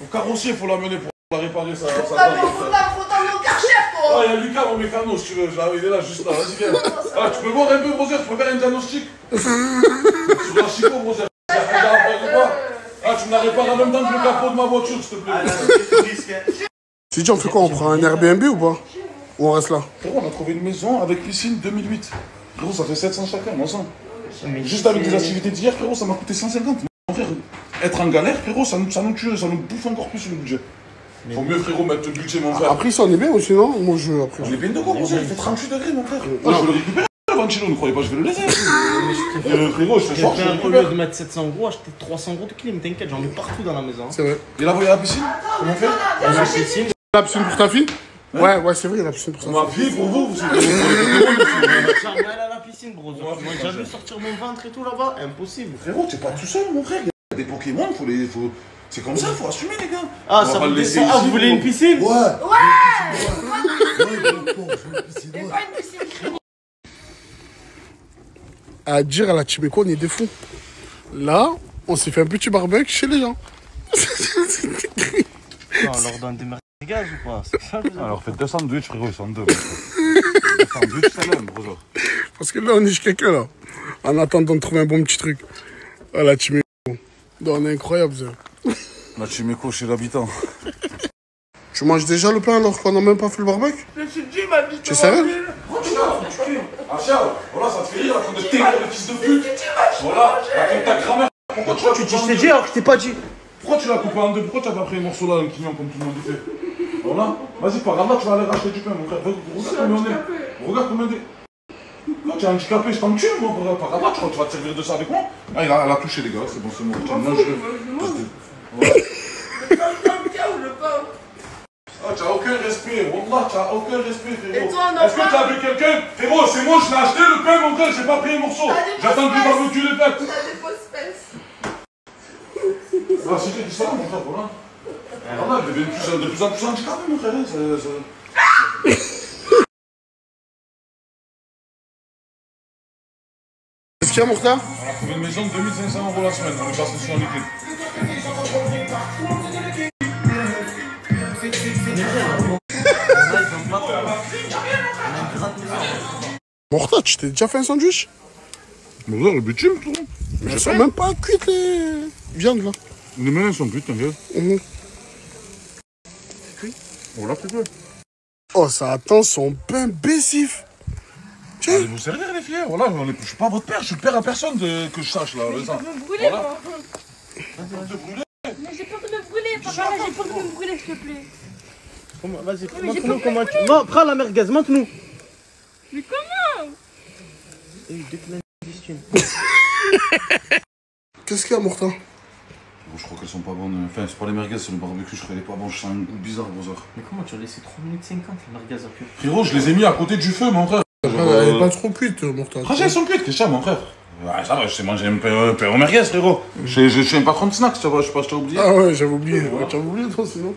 Au carrossier, faut l'amener pour la réparer ça. Faut t'amener au Karcher, toi. Ah, il y a Lucas, mon mécano, si tu veux. Il est là, juste là, vas-y, viens. Ah, tu peux voir un peu, Brother, tu peux faire un diagnostic. Sur la chico, Brother. Ah, tu me la répares en même temps que le capot de ma voiture, s'il te plaît. Tu dis, on fait quoi? On prend un Airbnb ou pas? Ou on reste là? Frérot, on a trouvé une maison avec piscine 2008. Frérot, ça fait 700 chacun, ensemble. Juste avec des activités d'hier, frérot, ça m'a coûté 150. Mon frère, être en galère, frérot, ça nous tue, ça nous bouffe encore plus le budget. Faut mieux, frérot, mettre le budget, mon frère. Après, ça, on est bien aussi, non? Moi, je. Après, on est bien de quoi, il fait 38 degrés, mon frère. Moi, je veux le récupérer, le ventilo, ne croyez pas, je vais le laisser. Frérot, je fais fort, je au lieu de mettre 700 euros, acheter 300 euros de clim, t'inquiète, j'en ai partout dans la maison. C'est vrai. Et là, vous voyez la piscine? Comment faire? La piscine. La piscine pour ta fille? Ouais, c'est vrai, la piscine pour ta fille. Ma fille, pour vous, c'est jamais aller à la piscine, gros. Moi, j'ai jamais sortir mon ventre et tout là-bas, impossible. Frérot, t'es pas tout seul, mon frère. Il y a des Pokémon, c'est comme ça, faut assumer, les gars. Ah, ça vous descend. Ah, vous voulez une piscine? Ouais. À dire à la Timéco, on est des fous. Là, on s'est fait un petit barbecue chez les gens. On leur donne des merguez ou pas? Alors faites 2 sandwichs, frérot, ils sont 2. 2 sandwichs, ça l'aime, brother. Parce que là, on est chez quelqu'un, là. En attendant de trouver un bon petit truc. Ah, la Timéco. On est incroyable, ça. La Timéco chez l'habitant. Tu manges déjà le pain alors qu'on n'a même pas fait le barbecue? Je suis dit, ma vie. Tu es sérieux? Achao, voilà, ça te fait rire, la de terre, le fils de pute. Voilà, raconte ta grand-mère. Pourquoi tu dis je t'ai dit alors que je t'ai pas dit? Pourquoi tu l'as coupé en deux? Pourquoi tu as pas pris un morceau là, un quignon comme tout le monde le fait? Voilà, vas-y, par là, tu vas aller racheter du pain, mon frère. Regarde combien on est. Regarde combien on est. Quand tu es handicapé, je t'en tue, moi, par là, tu vas te servir de ça avec moi. Ah, elle a touché, les gars, c'est bon, c'est bon. Ah, tu n'as aucun respect, Wallah, tu n'as aucun respect, frérot. Est-ce que tu as vu quelqu'un? Frérot, c'est moi, je l'ai acheté le pain, mon frère, j'ai pas pris un morceau. J'attends que le barbecue les pète. T'as des fausses fesses. Ah, c'était du ça, mon frère, voilà. Voilà, il devient de plus en plus handicapé, mon frère. Tiens, mon frère. On a trouvé une maison de 2500 € la semaine, on est passé sur un liquide. Morta, tu t'es déjà fait un sandwich? Mais là, le bitume, tout. Mais elles sont même pas cuites les viandes là. Les mains sont cuites, t'inquiète. Cuit? Voilà, c'est tout. Oh, ça attend son pain baissif. Tiens. Allez vous servir, les filles. Voilà, je suis pas votre père, je suis le père à personne que je sache là. Mais il va me brûler, moi. Mais j'ai peur de me brûler, papa, j'ai peur de me brûler, s'il te plaît. Vas-y, montre-nous comment tu... Non, prends la merguez, montre-nous. Mais comment? Qu'est-ce qu'il y a, Morta? Bon, je crois qu'elles sont pas bonnes. Enfin, c'est pas les merguez, c'est le barbecue, je crois qu'elle est pas bonne, je sens un goût bizarre, Brother. Mais comment tu as laissé 3 minutes 50 les merguez à cuire? Frérot, je les ai mis à côté du feu, mon frère. Elle est pas trop cuite, Morta. Ah, elles sont cuites, qu'est-ce que c'est, mon frère? Ouais, ça va, je sais manger un peu au merguez, frérot. Je suis un patron de snacks, tu vois, je sais pas, je t'ai oublié. Ah ouais, j'avais oublié. Ouais, tu avais oublié, toi, sinon.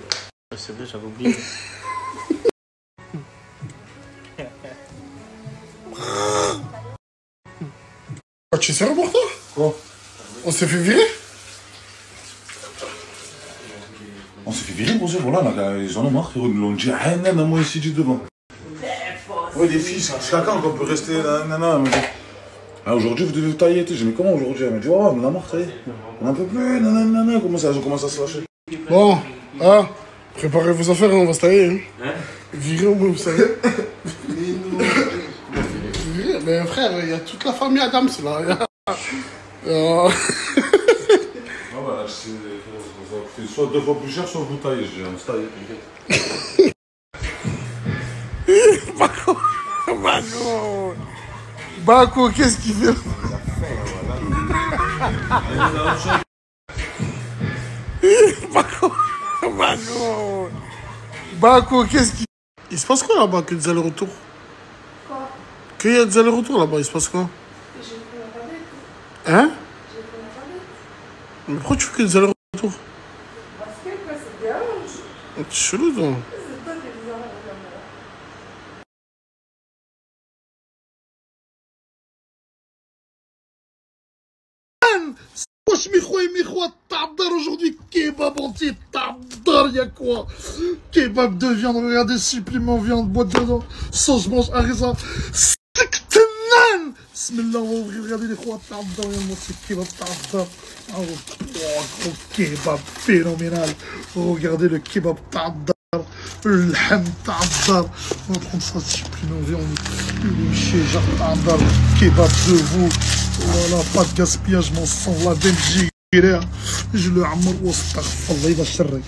C'est vrai, j'avais oublié. Ah, tu es sérieux, Morta? Quoi? On s'est fait virer? On s'est fait virer, Brother, voilà, là, ils en ont marre, frérot, ils nous l'ont dit, ah, non, moi ici, dit devant. Ouais, les filles, c'est jusqu'à quand qu'on peut rester, nanana, ah, aujourd'hui, vous devez tailler, j'ai dit, mais comment aujourd'hui? Elle m'a dit, oh, on en a marre, ça y est, on n'en peut plus, nanana, comment ça, commence à se lâcher. Bon, hein, préparez vos affaires, on va se tailler. Hein. Virer au moins, vous savez. Virer, mais frère, il y a toute la famille Adams là. Ah bah, ça fait soit 2 fois plus cher, soit vous taillez, je dis, on se taille, t'inquiète. Bako, qu'est-ce qu'il fait? Bako, qu'est-ce qu'il... Il se passe quoi là-bas, que des allers-retours? Quoi? Qu'il y a des allers-retours là-bas, il se passe quoi? J'ai fait la palette. Hein? J'ai fait la palette. Mais pourquoi tu fais que des allers-retours? Parce que quoi, c'est bien. C'est chelou, toi. C'est toi qui es bizarre avec la mère. Wesh mes khoua, tabdar aujourd'hui, kebab entier, tabdar, y'a quoi? Kebab de viande, regardez, supplément viande, boîte dedans, sauce blanche, harissa, siktenan! Bismillah, on va ouvrir, regardez les khoua, tabdar, regardez-moi ce kebab, tabdar. Oh, gros kebab phénoménal. Regardez le kebab, tabdar. Le ham, tabdar. On va prendre ça, supplément viande, le chéja, tabdar, kebab de veau. Voilà, pas de gaspillage, mon sang, la Belgique, je le amor, astaghfirullah, il va chercher.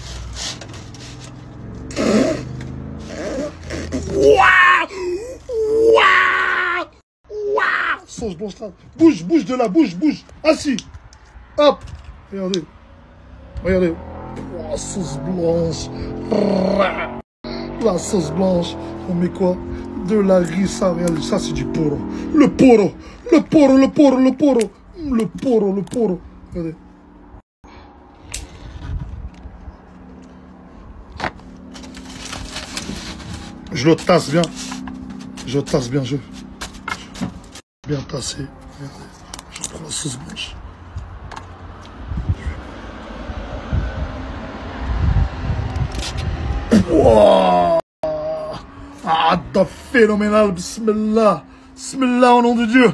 Sauce blanche là, bouge de là, bouge, assis, hop, regardez, oh, sauce blanche, la sauce blanche, on met quoi? De la rissa, regardez, ça c'est du poro. Le poro. Regardez. Je le tasse bien. Je bien tassé. Regardez. Je prends la sauce blanche. Wow. Ah, t'as phénoménal, bismillah. Bismillah, au nom de Dieu.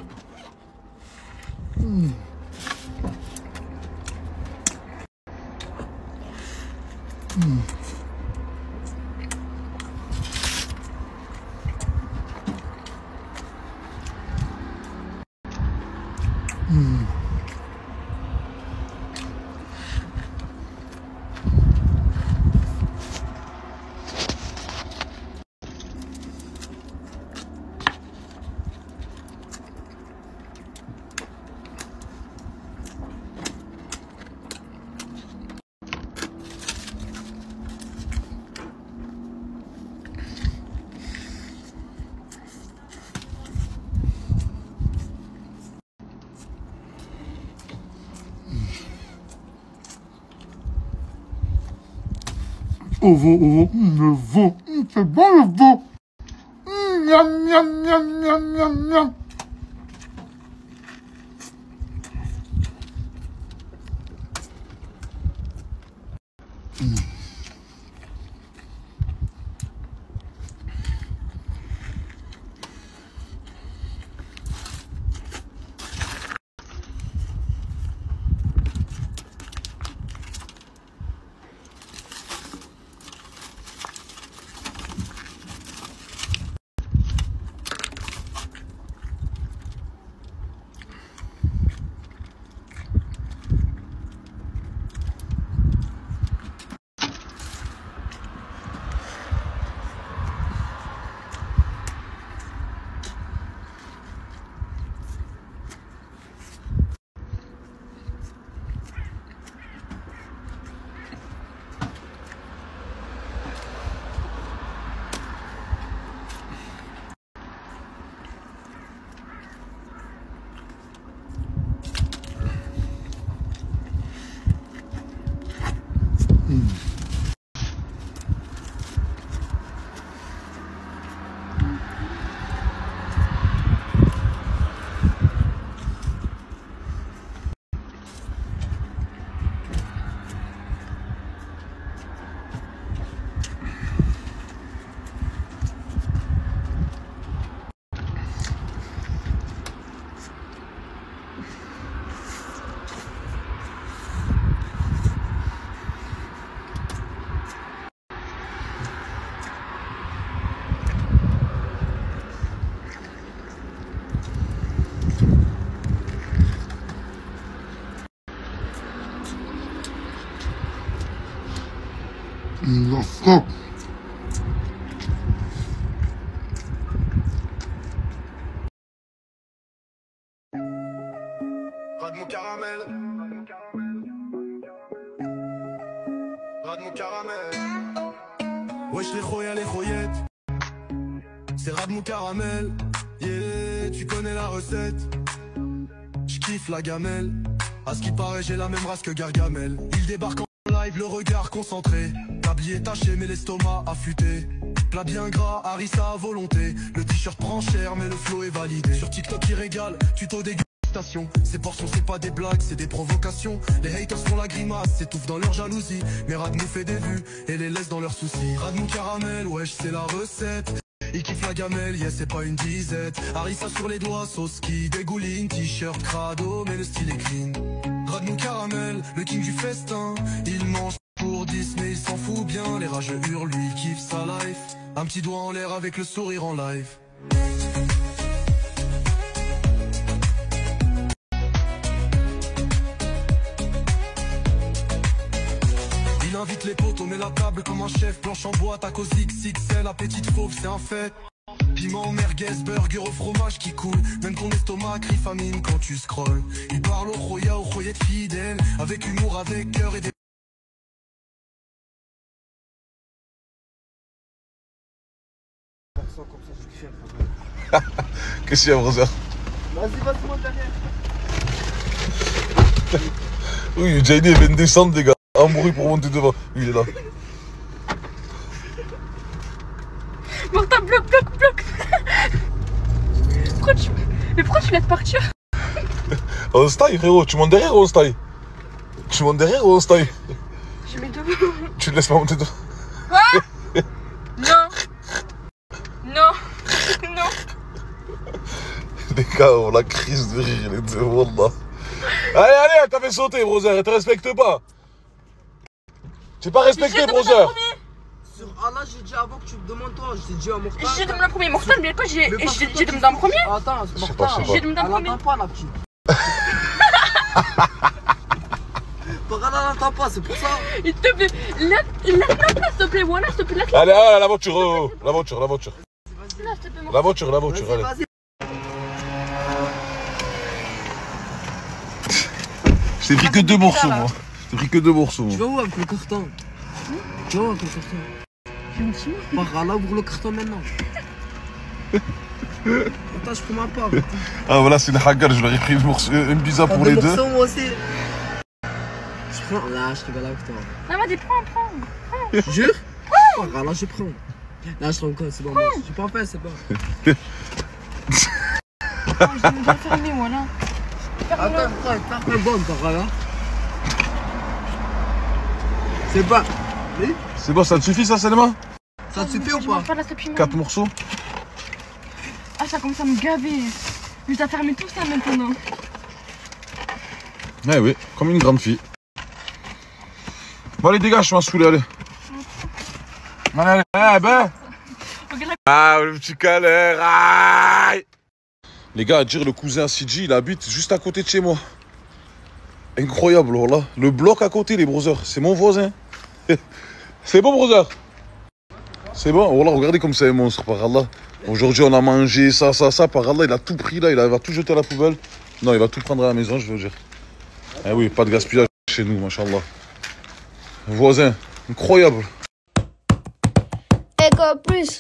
Au veau, le veau, c'est bon le veau. Miam, miam, miam, miam, miam, miam. La frappe. Rade mon caramel. Rade mon caramel. Wesh les khoya, les khoyettes. C'est rade mon caramel. Yeah, tu connais la recette. J'kiffe la gamelle. À ce qui paraît, j'ai la même race que Gargamel. Il débarque en live, le regard concentré. Tablier taché, mais l'estomac affûté. Plat bien gras, harissa à volonté. Le t-shirt prend cher, mais le flow est validé. Sur TikTok, il régale, tuto dégustation. Ces portions, c'est pas des blagues, c'est des provocations. Les haters font la grimace, s'étouffent dans leur jalousie. Mais Rad nous fait des vues et les laisse dans leurs soucis. Rad mon caramel, wesh, c'est la recette. Il kiffe la gamelle, yeah, c'est pas une disette. Harissa sur les doigts, sauce qui dégouline. T-shirt crado, mais le style est clean. Rad mon caramel, le king du festin. Il mange pour 10, mais il s'en fout bien. Les rageux hurlent, lui, il kiffe sa life. Un petit doigt en l'air avec le sourire en live. Il invite les potes, on met la table comme un chef. Planche en bois, tacos XXL, la petite fauve, c'est un fait. Piment, merguez, burger au fromage qui coule. Même ton estomac crie famine quand tu scrolles. Il parle au khoya, aux khoyettes fidèles. Avec humour, avec cœur et des... Qu'est-ce qu'il y a, brother? Vas-y, passe-moi derrière. Oui, Jaini vient de descendre, les gars. Un bruit pour monter devant. Lui, il est là. Martin, bloc. Mais pourquoi tu laisses partir? On se taille, frérot. Tu montes derrière ou on se taille? Tu montes derrière ou on se taille? Je mets devant. Tu ne laisses pas monter devant? Quoi? Non. Les gars, on la crise de rire, les deux, wallah. Allez, elle t'a fait sauter, brother. Elle te respecte pas. T'es pas respecté, brother. Sur Allah, j'ai dit avant que tu me demandes toi, j'ai dit à Mortal. J'ai demandé un premier Mortal, mais quoi j'ai demandé un premier? Attends, c'est Mortal. J'ai demandé un premier. Elle n'entend pas, la petite. Par Allah, elle n'entend pas, c'est pour ça. Il te plaît, laisse la place, s'il te plaît, voilà, s'il te plaît, laisse. Allez, la voiture, la voiture. Là, s'il te plaît, La voiture, allez. Vas-y. Je t'ai pris que 2 morceaux, moi. Je t'ai pris que 2 morceaux, moi. Tu vas où avec le carton? Tu vas où avec le carton? Par Allah, ouvre le carton maintenant. Attends, je prends ma part. Ah, voilà, c'est une hagar, je leur ai pris une pizza pour les deux. Moi aussi. Je prends. Là, je rigole avec toi. Non, vas-y, prends. Jure? Par Allah, je prends. Là, je te rends compte, c'est bon. J'ai pas fait, c'est bon. Je vais me fermer, moi, là. Attends, t'as bonne par Allah. C'est pas. Oui? C'est bon, ça te suffit, ça, Selma? Ça te suffit ou pas? 4 morceaux? Ah, ça commence à me gaver. Mais t'as fermé tout ça maintenant. Eh oui, comme une grande fille. Bon, allez, dégage, je m'en saoulé, allez. Allez, ben. Ah, le petit calère, aïe. Les gars, à dire, le cousin CJ, il habite juste à côté de chez moi. Incroyable, oh là. Le bloc à côté, les brothers. C'est mon voisin. C'est bon, brother? C'est bon? Oh là, regardez comme c'est un monstre, par Allah. Aujourd'hui, on a mangé ça. Par Allah, il a tout pris, là. Il va tout jeter à la poubelle. Non, il va tout prendre à la maison, je veux dire. Eh oui, pas de gaspillage chez nous, machallah. Voisin, incroyable. Éco plus.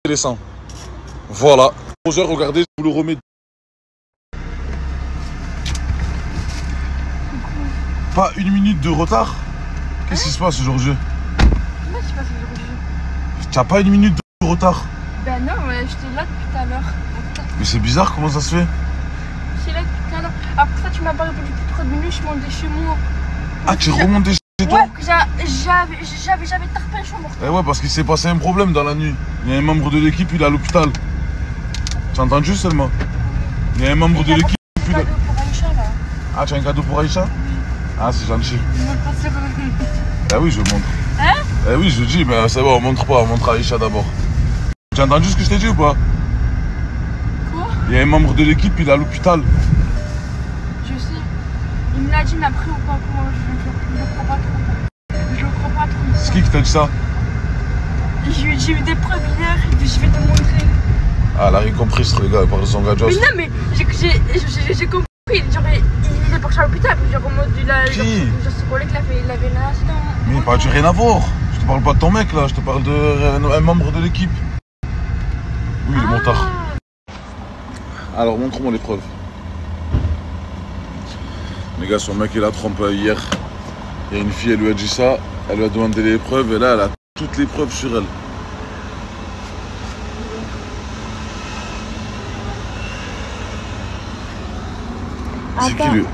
Descend. Voilà. Brother, regardez, je vous le remets. Pas 1 minute de retard? Qu'est-ce qui se passe aujourd'hui? Qu'est-ce qui se passe aujourd'hui? T'as pas 1 minute de retard? Ben non, j'étais là depuis tout à l'heure. Mais c'est bizarre, comment ça se fait? J'étais là depuis tout à l'heure. Après ça, tu m'as pas répondu depuis 30 minutes, je suis montée chez moi. Ah, tu es remonté chez toi? Ouais, j'avais tarpé, je suis morte. Eh ouais, parce qu'il s'est passé un problème dans la nuit. Il y a un membre de l'équipe, il est à l'hôpital. Tu as entendu seulement? Il y a un membre de l'équipe. Il y a un cadeau pour Aïcha là. Ah, tu as un cadeau pour Aïcha? Ah, c'est gentil. Eh oui, je montre. Hein? Eh oui, je dis, mais c'est bon, on montre pas, on montre à Aïcha d'abord. Tu as entendu ce que je t'ai dit ou pas? Quoi? Il y a un membre de l'équipe, il est à l'hôpital. Je sais. Il me l'a dit, mais après ou pas, comment je le crois pas trop. Je C'est qui t'a dit ça? J'ai eu des preuves hier, je vais te montrer. Ah, elle a rien compris, ce gars, il parle de son gars. Mais non, mais j'ai compris. Genre, il est parti à l'hôpital, genre en mode il a. Qui? Genre, ce collègue il avait un accident. Mais pas du rien à voir. Je te parle pas de ton mec là, je te parle d'un membre de l'équipe. Oui, il est montard. Alors, montre-moi les preuves. Les gars, son mec il a trompé hier. Il y a une fille, elle lui a dit ça, elle lui a demandé les preuves et là, elle a toutes les preuves sur elle. C'est qui lui?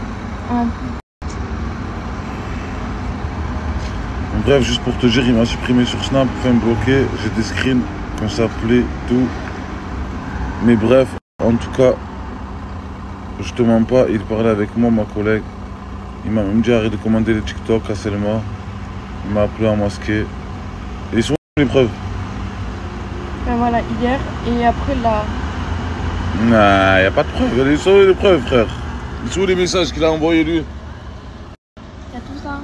Bref, juste pour te dire, il m'a supprimé sur Snap, fin bloqué, j'ai des screens, qu'on s'appelait, tout. Mais bref, en tout cas, je te mens pas, il parlait avec moi, ma collègue. Il m'a même dit arrête de commander les TikTok à Selma. Il m'a appelé en masqué. Et ils sont où les preuves? Ben voilà, hier et après là. Nah, y a pas de preuves, ils sont où les preuves, frère? Ils sont où les messages qu'il a envoyés lui? Y a tout ça.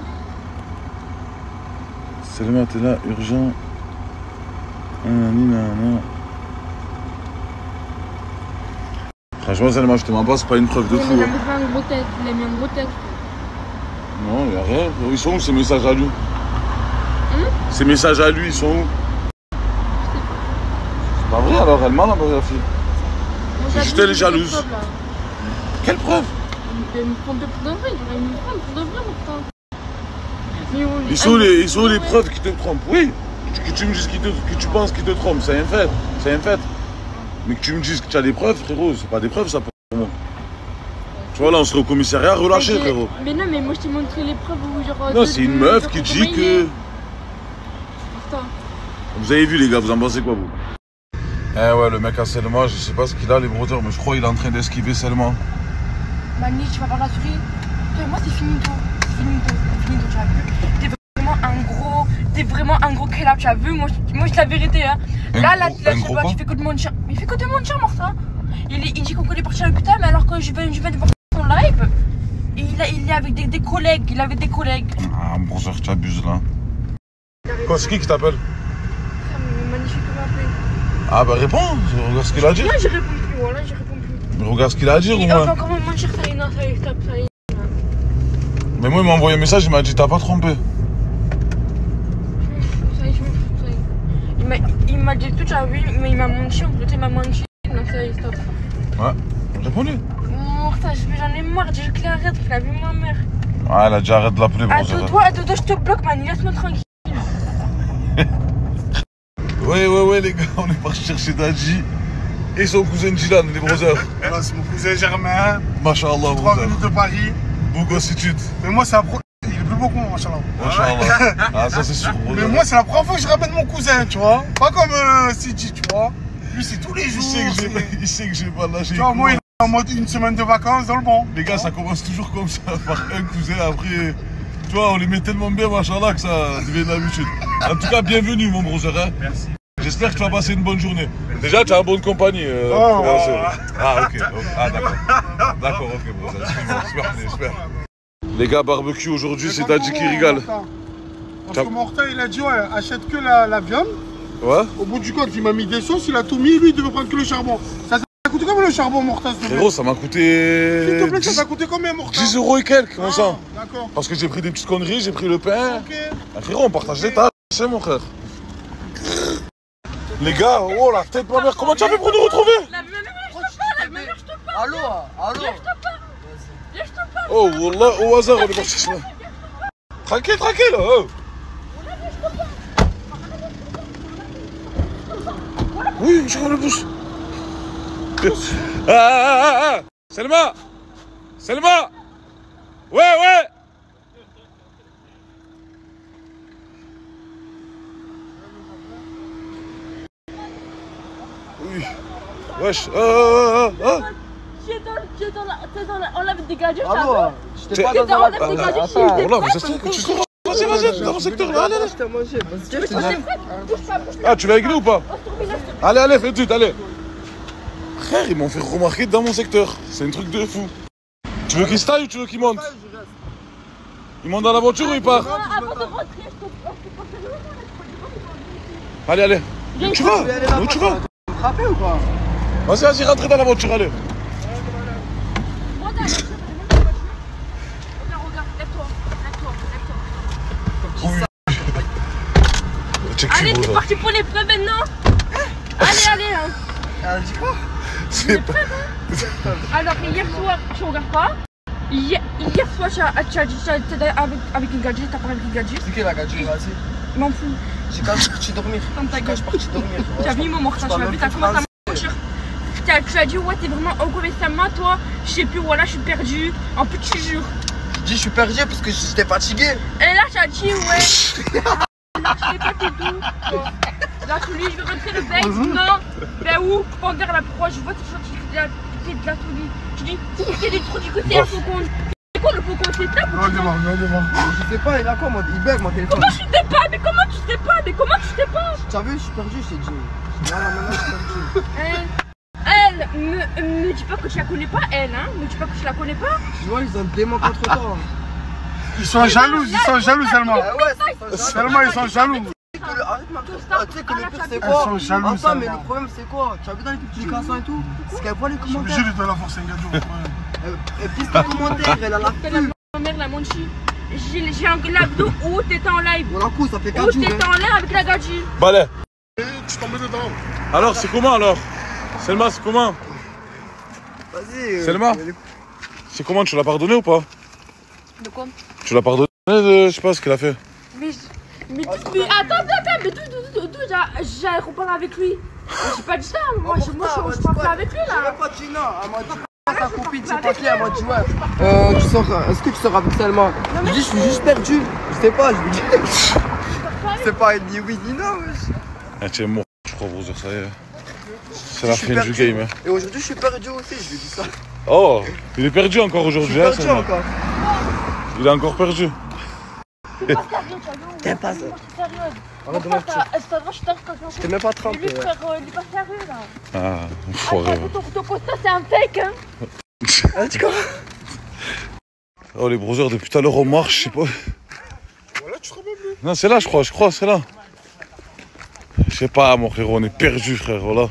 Selma, t'es là, urgent. Nanana. Franchement, Selma, je te mens pas, c'est pas une preuve de fou. Il a mis un gros tête, il a mis un gros tête. Non, y'a rien. Ils sont où ces messages à lui? Ces messages à lui, ils sont où? C'est pas vrai alors, elle m'a envoyé la fille. C'est juste elle est jalouse. Quelle preuve? Ils me font de vrai, ils me font de vrai pourtant. Ils sont où les preuves qui te trompent? Oui, que tu me dises que tu penses qu'ils te trompent, c'est un fait. C'est un fait. Mais que tu me dises que tu as des preuves, frérot, c'est pas des preuves ça pour moi. Tu vois là, on serait au commissariat relâché, frérot. Mais non, mais moi je t'ai montré les preuves où genre. Non, c'est une meuf qui dit que. Vous avez vu les gars, vous en pensez quoi vous? Eh ouais, le mec à Selma, je sais pas ce qu'il a les brodeurs, mais je crois qu'il est en train d'esquiver Selma. Mani, tu vas pas la souris. Moi c'est fini tout. C'est fini tout. C'est fini tout, tu as vu. T'es vraiment un gros kebab, tu as vu. Moi je la vérité hein. Là, tu vois, tu fais que de mentir. Mais il fait que de mentir, Martin. Il dit qu'on est parti à l'hôpital, mais alors que je viens de voir son live, il est avec des collègues, il avait des collègues. Ah, bon, ça, tu abuses là. Quoi, c'est qui t'appelle? Magnifique de m'appeler. Ah, bah réponds, regarde ce qu'il a dit. Là, je réponds plus, voilà, je réponds plus. Mais regarde ce qu'il a à dire, au Il moins. va encore me mentir, ça y est, non, ça y est, stop, ça y est. Mais moi, il m'a envoyé un message, il m'a dit t'as pas trompé. Ça y est, je me fous, ça y est. Il m'a dit tout, tu as vu, mais il m'a menti, en plus, il m'a menti. Non, ça y est, stop. Ouais, réponds-lui. J'en ai marre, j'ai que l'arrête, il a vu ma mère. Ah, elle a déjà arrêté de l'appeler, À deux, je te bloque, man, laisse-moi tranquille. Ouais, les gars, on est parti chercher Dadji et son cousin Dylan, les brothers. Voilà, c'est mon cousin Germain. Machallah, 3 minutes de Paris. Beau gossitude. Mais moi, c'est il est plus beau que moi, machallah. Machallah. Ah, ça, c'est sûr. Mais moi, c'est la première fois que je ramène mon cousin, tu vois. Pas comme Sidi, tu vois. Lui, c'est tous les jours. Il sait que j'ai pas lâché. Tu vois, moi, il est en mode une semaine de vacances dans le bon. Les gars, ça commence toujours comme ça, par un cousin. Après, tu vois, on les met tellement bien, machallah, que ça devient une habitude. En tout cas, bienvenue, mon brother. Hein. Merci. J'espère que tu vas passer une bonne journée. Déjà, tu as une bonne compagnie. Ah, ok. Ah, d'accord. D'accord, ok, brother. J'espère. Les gars, barbecue aujourd'hui, c'est Dadji qui régale. Parce que Morta, il a dit, ouais, achète que la viande. Ouais. Au bout du compte, il m'a mis des sauces, il a tout mis, lui, il devait prendre que le charbon. Ça coûté combien le charbon, Morta? Frérot, ça m'a coûté. S'il te plaît, ça t'a coûté combien, Morta? 10 € et quelques, comme ça. D'accord. Parce que j'ai pris des petites conneries, j'ai pris le pain. Ok. Ah, frérot, on partage les tâches, c'est mon frère. Les gars, oh la tête de ma mère, comment tu as fait pour nous retrouver? La même je te parle. Allô. Lèche-toi pas. Oh, wallah, au hasard, on est parti là. Tranquille, oh. Oui, je vois le bouche. Ah. Selma. Ouais. Oui. Wesh. On l'avait dégagé, je t'avoue. J'étais pas dans la... On l'avait dégagé, Oh là, mais ça se fait que tu sors. Vas-y, dans mon secteur là, allez. Ah, tu vas avec nous ou pas? Allez, fais tout, allez. Frère, ils m'ont fait remarquer dans mon secteur. C'est un truc de fou. Tu veux qu'il se taille ou tu veux qu'il monte? Il monte dans la voiture ou il part? Avant de rentrer, je te Allez, allez. Viens, Tu vas? Où tu vas? Frapper ou pas? Vas-y, vas-y, rentrez dans la voiture, allez. Moi, t'as regarde, lève-toi. Allez, t'es parti pour les preuves maintenant? Allez, hein. Elle dit quoi? C'est pas... Alors, hier soir, tu regardes pas? Hier soir, tu as dit avec une gadget, t'as parlé avec une gadget. C'est qui la gadget? Vas-y. M'en fous. J'ai quand je suis parti dormir. Comme ta gueule. Je suis parti dormir. Tu as vu mon mortage, tu as vu, t'as commencé à mentir. Tu as dit, ouais, t'es vraiment encore récemment, toi. Je sais plus, voilà, je suis perdu. En plus, tu jures. Je dis, je suis perdu parce que j'étais fatigué. Et là, tu as dit, ouais. Là, tu fais pas tes doux. Là, tu lui, je vais rentrer le bec. Non. Ben où? Pendant la proie, je vois tes choses, tu fais de la folie. Tu dis, c'est des trucs du côté, un faucon. C'est quoi le faucon? C'est ça? Non, devant. Je sais pas, il a quoi, il bug mon téléphone. Comment tu sais pas? Mais comment tu sais pas? Tu as vu, je suis perdu, je t'ai dit. Voilà, maintenant, je suis perdu. Elle, me dis pas que tu la connais pas, elle, hein? Me dis pas que tu la connais pas. Tu vois, ils ont dément contre toi. Ils sont jaloux, Selma. Selma, ils sont jaloux. Tu sais que le pire c'est quoi? Enfin, mais le problème c'est quoi? Tu as vu dans les publications et tout? C'est qu'elle voit les commentaires. Je lui dois la forcer un gadget. Elle pisse les commentaires, elle a la pub. Ma mère l'a monchi. J'ai un l'abdo où t'étais en live. Voilà, coup, ça fait 4 jours. Où hein. t'étais en live avec la gadji. Balai. Tu tombes dedans. Alors, c'est comment alors? Selma, c'est comment? Vas-y. Selma, c'est comment? Tu l'as pardonné ou pas? De quoi? Tu l'as pardonné de, je sais pas ce qu'elle a fait. Mais attends, mais d'où j'ai reparlé avec lui? J'ai pas dit ça, moi je parle avec lui là. J'ai même pas dit non, elle m'a dit ta copine, c'est pas qui, elle m'a dit ouais. Est-ce que tu sors avec Selma? Je dis je suis juste perdu, je sais pas, je lui dis. C'est pas ni oui ni non. Ah, tu es mort, je crois, Brother, ça y est. C'est la fin du game. Hein. Et aujourd'hui je suis perdu aussi, je lui dis ça. Oh, il est perdu encore aujourd'hui, hein, Selma. Il est encore perdu. T'es pas ça. Arrête de mentir. T'es même pas trempé. Lui, frère, il est pas sérieux là. Ah, enfoiré. Ton constat, c'est un fake, hein. Ah, tu comprends? Oh, les brothers, depuis tout à l'heure, on marche, je sais pas. Voilà, tu te rappelles plus. Non, c'est là, je crois, c'est là. Je sais pas, mon frérot, on est perdu, frère, voilà.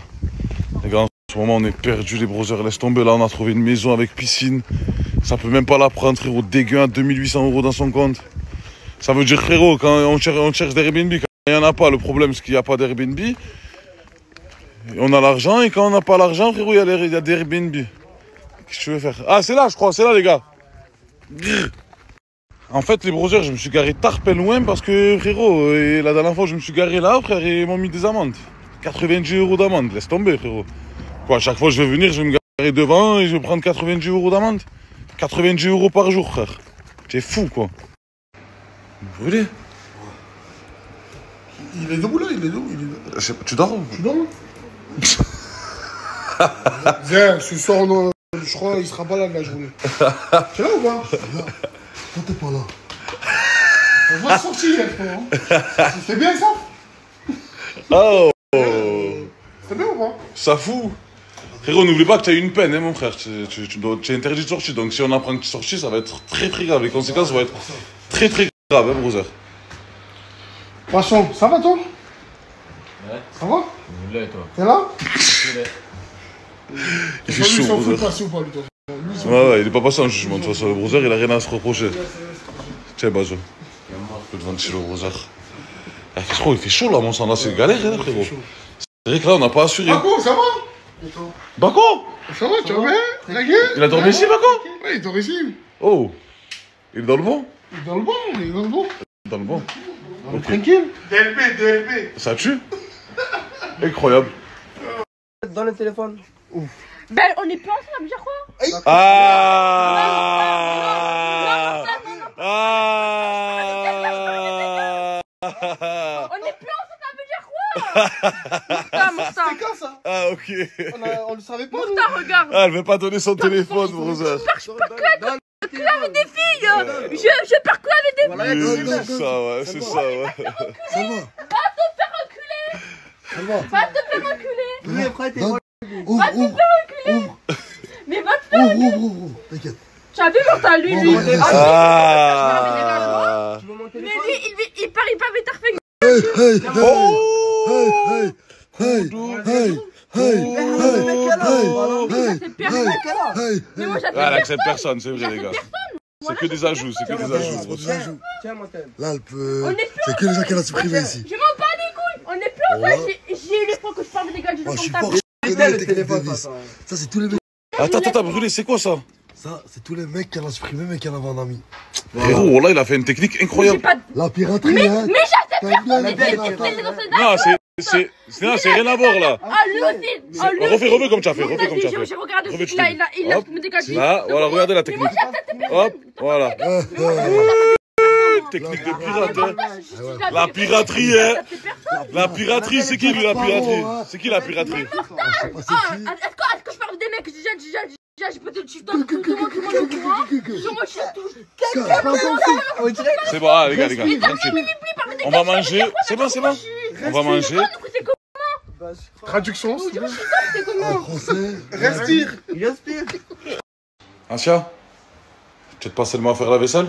Les gars, en ce moment, on est perdu, les brothers, laisse tomber. Là, on a trouvé une maison avec piscine. Ça peut même pas la prendre, frérot. Dégueu, 2800 € dans son compte. Ça veut dire, frérot, quand on cherche des Airbnb, quand il n'y en a pas, le problème, c'est qu'il n'y a pas d'Airbnb. On a l'argent, et quand on n'a pas l'argent, frérot, il y a des Airbnb. Qu'est-ce que tu veux faire? Ah, c'est là, je crois, c'est là, les gars. En fait, les brothers, je me suis garé tarpé loin parce que, frérot, et la dernière fois, je me suis garé là, frère, et ils m'ont mis des amendes. 90 € d'amende, laisse tomber, frérot. Quoi, à chaque fois que je vais venir, je vais me garer devant et je vais prendre 90 € d'amende. 90 € par jour, frère. T'es fou, quoi. Vous voulez? Il est debout là, il est debout. Tu dors? Tu dors? Viens, ce soir, je crois qu'il sera pas là de la journée. Tu es là ou pas? Toi, t'es pas là. On va sortir, frère. C'est bien ça? Oh! C'est bien ou pas? Ça fout! Frérot, n'oublie pas que tu as eu une peine, hein, mon frère. Tu es interdit de sortir. Donc, si on apprend que tu sortis, ça va être très très grave. Les conséquences vont être très très graves, hein, brother. Poisson, ça va toi? Ouais. Ça va? Je l'ai, toi. T'es là? Il fait chaud, brother. Il s'en fout passer ou pas, lui, toi? Ouais, il est pas passé en jugement. De toute façon, le brother, il a rien à se reprocher. Tiens, Bazo. Je peux te ventiler, le brother. Il fait chaud là, mon sang. Là, c'est galère, hein, frérot. C'est vrai que là, on n'a pas assuré. Bako, ça va? Bako? Ça va, tu vas bien? Tranquille? Il a dormi ici, Bako? Oui, il dort ici. Oh! Il est dans le bon? Il est dans le bon, il est dans le bon. Dans le bon. Okay. Tranquille. DLB. Ça tue? Incroyable. Dans le téléphone. Ben, on est plus ensemble, ça veut dire quoi? Ah! On est plus ensemble, ça veut dire quoi? Mourta. C'est quand ça? Ah, ok. On le savait pas. Mourta, regarde. Ah, elle veut pas donner son téléphone, brother. Je perds que avec des filles. Je perds que avec des filles. C'est ça, ouais, c'est ça, ouais. Va te faire enculer. Va te faire enculer. Ouvre. Mais va te faire enculer. Ouvre. T'inquiète. Tu as vu Mortal, lui, lui. Ah. Mais lui, il part vite à refaire. Hey, hey, hey, hey, hey, Mais moi, Elle accepte personne, c'est vrai, les gars. C'est que des ajouts, c'est que des ajouts. Là, elle peut. C'est que les gens qui la supprimer ici. Je m'en bats les couilles. On est plus en face. J'ai eu les fois que je parle des gars du portable. Ça, c'est tous les mecs. Attends, t'as brûlé, c'est quoi ça? Ça, c'est tous les mecs qui l'ont supprimé, mais qui en avaient un ami. Frérot, voilà, il a fait une technique incroyable. La piraterie, hein. Mais j'accepte Non, c'est rien à voir là. Ah, lui aussi. Refais comme tu as fait, refais comme tu as fait. J'ai regardé, Refais, il a me dégagé. Là, voilà, regardez la technique. Hop, voilà. Technique de pirate, hein. La piraterie, hein. La piraterie, c'est qui lui la piraterie? C'est qui la piraterie? Est-ce que je parle des mecs? Déjà, je peux te le chiffre. Tout le monde au courant. C'est bon, ah, les gars, tranquille. On va manger. C'est bon. On va manger. Traduction, c'est comment? Respire. Asia, tu te passes seulement à faire la vaisselle?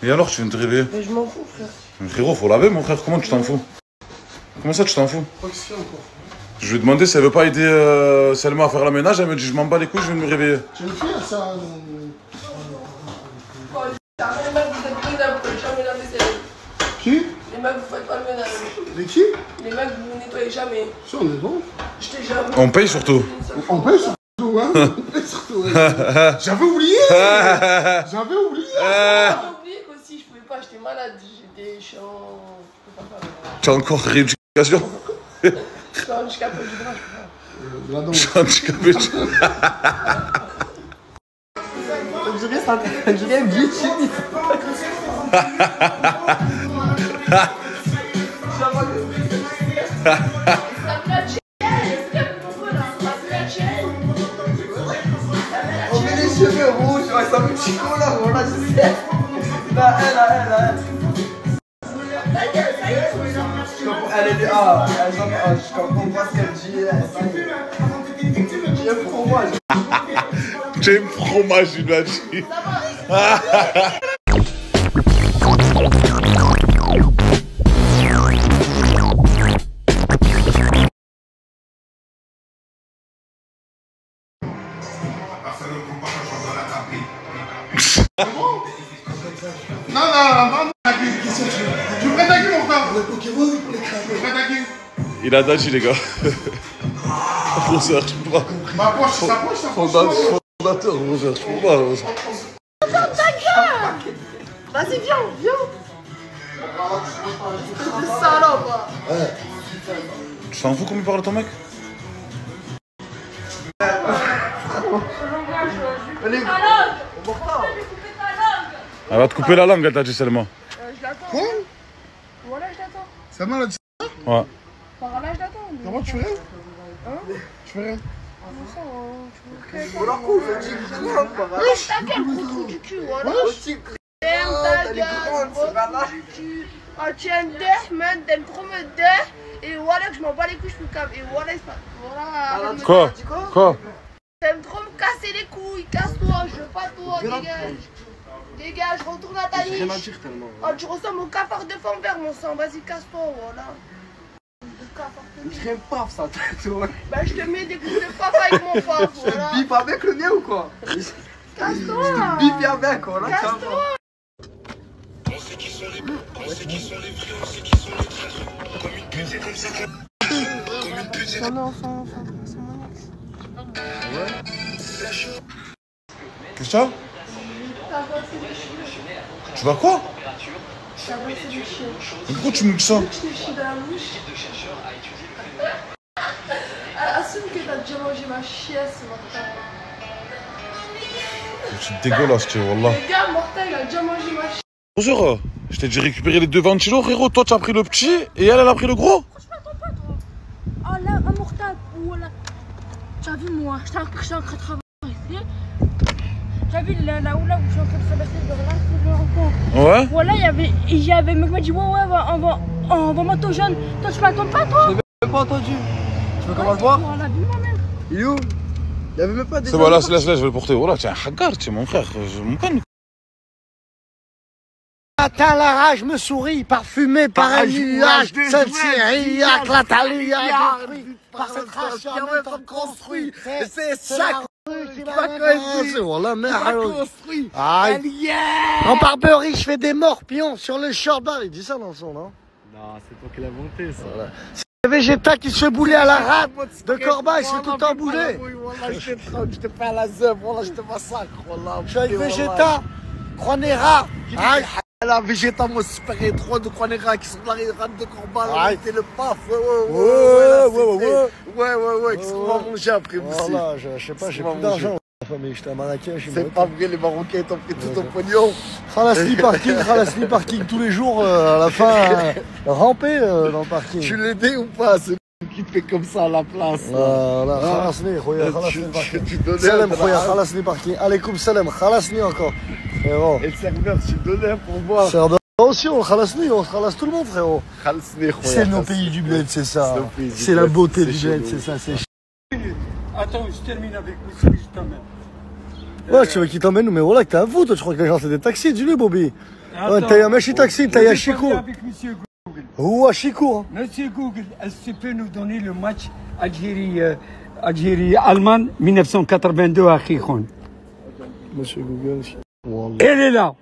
Et alors, tu viens de te réveiller? Mais je m'en fous, frère. Mais frérot, faut laver, mon frère. Comment tu t'en fous? Comment ça, tu t'en fous? Je lui ai demandé si elle veut pas aider Selma à faire la ménage. Elle me dit, je m'en bats les couilles, je viens de me réveiller. Tu me fais ça? Les mecs, vous êtes pédales, vous faites jamais la vaisselle. Qui? Les mecs, vous faites pas le ménage. Les qui? Les mecs, vous nettoyez jamais. Ça, on est bon. Je t'ai jamais. On paye surtout. On paye surtout, hein. On paye surtout, ouais. J'avais oublié. J'avais oublié. J'ai oublié qu'aussi, je pouvais pas, j'étais malade. J'étais chiant. Je peux pas faire. Tu as encore rééducation? Je suis handicapé du bras, je peux pas. Je suis handicapé du On dirait un glitching. On met les cheveux rouges, ouais, ça me petit con là, voilà, je sais. Là, elle. Elle est ah, je comprends pas ce qu'elle dit. J'ai un fromage. J'ai un fromage, il m'a dit. Non, je prends ta gueule, mon frère. Les Pokémon, les crânes. Je prends ta gueule. Il a dagi, les gars. Roseur, je peux pas. Ma poche, sa poche. Fondateur, Roseur, je peux pas. Vas-y, viens. Salope. Tu t'en fous comment il parle ton mec? Elle va te couper la langue, elle t'a dit seulement. Je l'attends. Quoi? Voilà, je l'attends. Ça m'a dit ça? Ouais. Par là, je l'attends. Comment tu fais rien? Hein? Tu fais rien? Voilà, cool, je dis quoi, par là? Wesh, ta gueule, gros trou du cul, voilà. Ferme ta gueule, gros trou du cul. Ah, tu es un def, man, t'aimes trop me def. Et voilà, que je m'en bats les couilles, je peux câble. Et voilà, c'est pas. Voilà. Quoi? T'aimes trop me casser les couilles, casse-toi, je veux pas toi, dégage. Dégage, retourne à ta niche. Oh, tu ressembles au cafard de femme vert, mon sang, vas-y, casse-toi, voilà. Je serais paf ça, toi. Bah, je te mets des coups de paf avec mon paf, Je te voilà. bip avec le nez ou quoi? Casse-toi. Je te bip avec, voilà. Casse-toi. C'est mon ex. Qu'est-ce que tu as? Tu vas quoi? Mais pourquoi tu me dis ça? Assume que t'as déjà mangé ma chiasse, Mortel. Tu es dégueulasse, tu es, wallah. Le gars, Mortel, il a déjà mangé ma chiasse. Bonjour, je t'ai dit récupérer les deux ventilos, frérot. Toi, tu as pris le petit et elle a pris le gros. Oh là, un mortal, voilà. Tu as vu moi, je suis en train de travailler. Tu as vu là où je suis en train de traverser vers là, je le rencontre. Ouais. Voilà, il y avait un mec qui m'a dit ouais, on va monter au jeune. Toi, tu m'attends pas, toi? Je l'ai même pas entendu. Tu veux qu'on va le voir? Voilà, dis-moi même. Il est où? Il y avait même pas des. C'est bon, laisse, je vais le porter. Voilà, tu es un hagar, tu es mon frère. Mon calme. Atteint la rage me sourit, parfumé par un nuage, cette série, la talia, par cette rage charmante construit, c'est ça qui m'a construit, voilà, merde, en Barberie, je fais des morpions sur le short bar, il dit ça dans le son, non? Non, c'est toi qui l'as monté, ça. Voilà. C'est Vegeta qui se fait bouler à la rate de Corba, il se fait tout le temps bouler. Je te fais à la zèbre, voilà, je te massacre, voilà. Je suis avec Vegeta, Juanera, la Vegeta, mon super héros de Juanera qui sont dans les rats de Corba, là, était le paf, ouais, qu'est-ce qu'on va manger après, monsieur? Voilà, je sais pas, j'ai plus d'argent. J'étais à Marrakech. C'est pas vrai, les Marocains t'ont pris tout ton pognon. Khalasli parking tous les jours, à la fin, ramper dans le parking. Tu l'aides ou pas, ce qui te fait comme ça à la place? Voilà, Khalasli, parking. Salam, Khalasli parking. Alaikum salam, Khalasli encore. Frérot. Et le serveur, tu donnais pour voir. Serveur aussi, on Khalasli, on khalasse tout le monde, frérot. Khalasli, c'est nos pays du bled, c'est ça. C'est la beauté du bled, c'est ça, c'est. Attends, je termine avec monsieur, je t'emmène. Ouais, tu veux qu'il t'emmène, mais voilà, que t'es à vous, toi, tu crois que les gens c'est des taxis, dis-le, Bobby. Ouais, t'as un machine taxi, t'as un Chico. Avec monsieur Google. Ou à Chico. Monsieur Google, est-ce que tu peux nous donner le match Algérie-Allemagne 1982 à Khichon? Monsieur Google. Elle est là,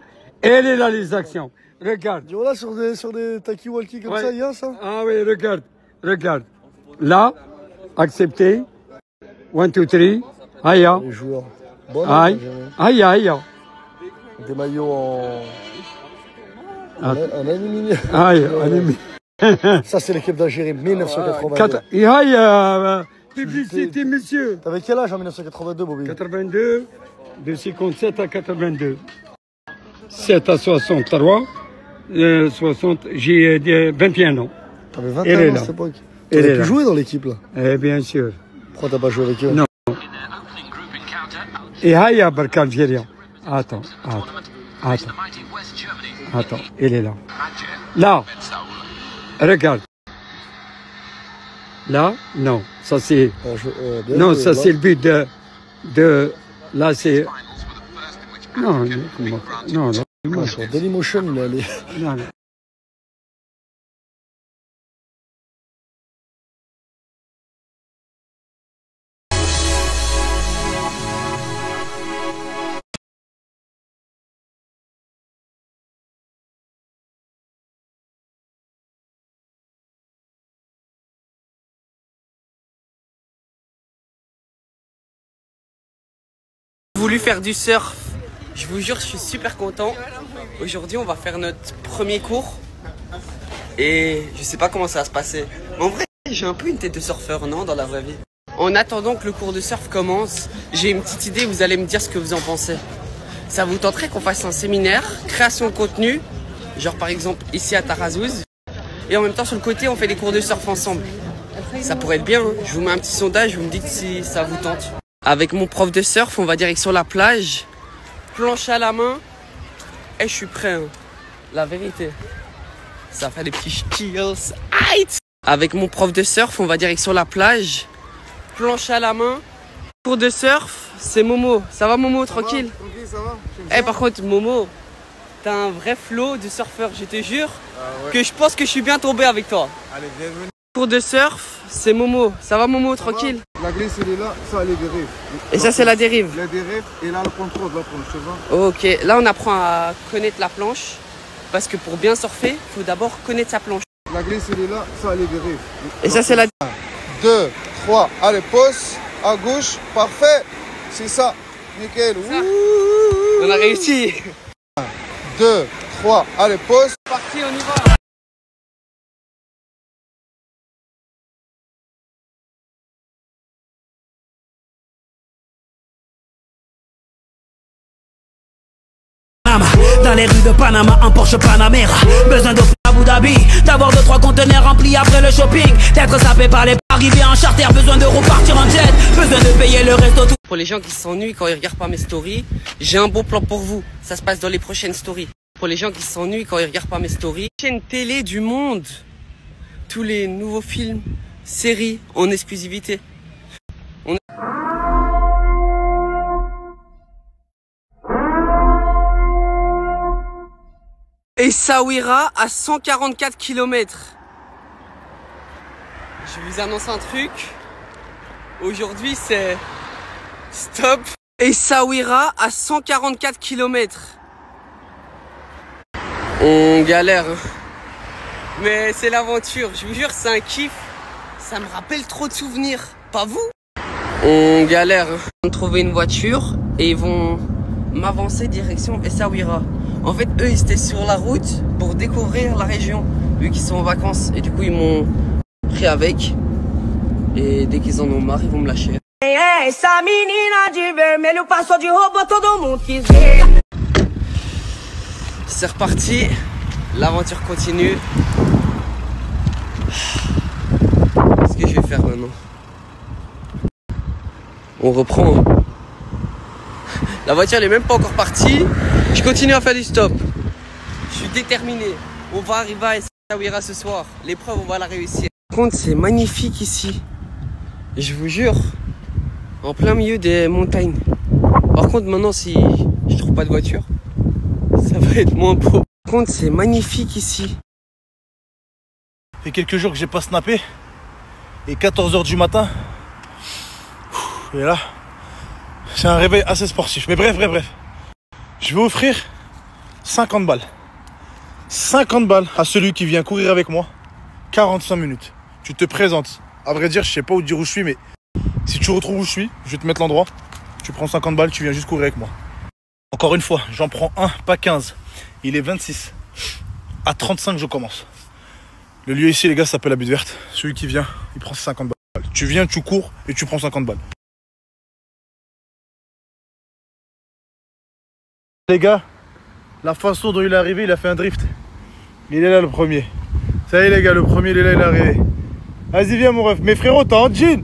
les actions. Regarde. Voilà, sur des talkie-walkie comme ça, il y a ça? Ah oui, regarde. Là, accepté. 1, 2, 3. Aïe. Les joueurs. Aïe. Des maillots en aluminium. Aïe, aluminium. Ça, c'est l'équipe d'Algérie, 1982. Aïe, publicité, monsieur. T'avais quel âge en 1982, Bobby? 82, de 57 à 82. 7 à 63, 60, j'ai 21 ans. T'avais 21 ans à cette époque. T'aurais pu jouer dans l'équipe, là? Eh bien sûr. Pourquoi t'as pas joué avec eux? Non. Et Haya Barca Algérien. Attends, il est là. Là, regarde. Là, non, ça c'est. Non, ça c'est le but de. Là c'est. Non. Sur Dailymotion, il est allé. Non. Voulu faire du surf, je vous jure je suis super content. Aujourd'hui on va faire notre premier cours et je sais pas comment ça va se passer. Mais en vrai j'ai un peu une tête de surfeur, non, dans la vraie vie. En attendant que le cours de surf commence, j'ai une petite idée, vous allez me dire ce que vous en pensez. Ça vous tenterait qu'on fasse un séminaire, création de contenu, genre par exemple ici à Tarazouz, et en même temps sur le côté on fait des cours de surf ensemble. Ça pourrait être bien, hein. Je vous mets un petit sondage, vous me dites si ça vous tente. Avec mon prof de surf, on va direction la plage, planche à la main, et je suis prêt, hein. La vérité. Ça fait des petits chills. Avec mon prof de surf, on va direction la plage, planche à la main. Cours de surf, c'est Momo. Ça va Momo, tranquille? Tranquille, ça va. Eh par contre Momo, t'as un vrai flow de surfeur, je te jure que je pense que je suis bien tombé avec toi. Allez, bienvenue. Cours de surf, c'est Momo. Ça va Momo, tranquille? La glisse elle est là, ça elle est dérive. Et ça c'est la dérive? La dérive et là le contrôle de la planche, tu vois. Ok, là on apprend à connaître la planche. Parce que pour bien surfer, il faut d'abord connaître sa planche. La glisse elle est là, ça elle est dérive. Et ça c'est la... 1, 2, 3, allez pause, à gauche, parfait. C'est ça, nickel. On a réussi. 1, 2, 3, allez pause. Parti, on y va. Dans les rues de Panama, un Porsche Panamera. Besoin de Abu Dhabi, d'avoir 2-3 conteneurs remplis après le shopping. D'être sapé par les arrivées en charter, besoin de repartir en jet. Besoin de payer le resto tout. Pour les gens qui s'ennuient quand ils regardent pas mes stories, j'ai un bon plan pour vous. Ça se passe dans les prochaines stories. Pour les gens qui s'ennuient quand ils regardent pas mes stories, chaîne télé du monde. Tous les nouveaux films, séries en exclusivité. Essaouira à 144 km. Je vous annonce un truc. Aujourd'hui c'est stop. Essaouira à 144 km. On galère. Mais c'est l'aventure. Je vous jure c'est un kiff. Ça me rappelle trop de souvenirs. Pas vous? On galère. On va trouver une voiture et ils vont m'avancer direction Essaouira. En fait, eux, ils étaient sur la route pour découvrir la région, vu qu'ils sont en vacances. Et du coup, ils m'ont pris avec. Et dès qu'ils en ont marre, ils vont me lâcher. C'est reparti. L'aventure continue. Qu'est-ce que je vais faire maintenant? On reprend. La voiture elle est même pas encore partie. Je continue à faire du stop. Je suis déterminé. On va arriver à Essaouira ce soir. L'épreuve on va la réussir. Par contre c'est magnifique ici. Je vous jure. En plein milieu des montagnes. Par contre maintenant si je trouve pas de voiture, ça va être moins beau. Par contre c'est magnifique ici. Il y a quelques jours que j'ai pas snappé. Et 14h du matin. Et là, c'est un réveil assez sportif. Mais bref. Je vais offrir 50 balles. 50 balles à celui qui vient courir avec moi. 45 minutes. Tu te présentes. À vrai dire, je sais pas où dire où je suis, mais si tu retrouves où je suis, je vais te mettre l'endroit. Tu prends 50 balles, tu viens juste courir avec moi. Encore une fois, j'en prends un, pas 15. Il est 26. À 35, je commence. Le lieu ici, les gars, s'appelle la Butte Verte. Celui qui vient, il prend 50 balles. Tu viens, tu cours et tu prends 50 balles. Les gars, la façon dont il est arrivé, il a fait un drift. Il est là le premier. Ça y est les gars, le premier il est là, il est arrivé. Vas-y viens mon ref. Mais frérot, t'as un jean.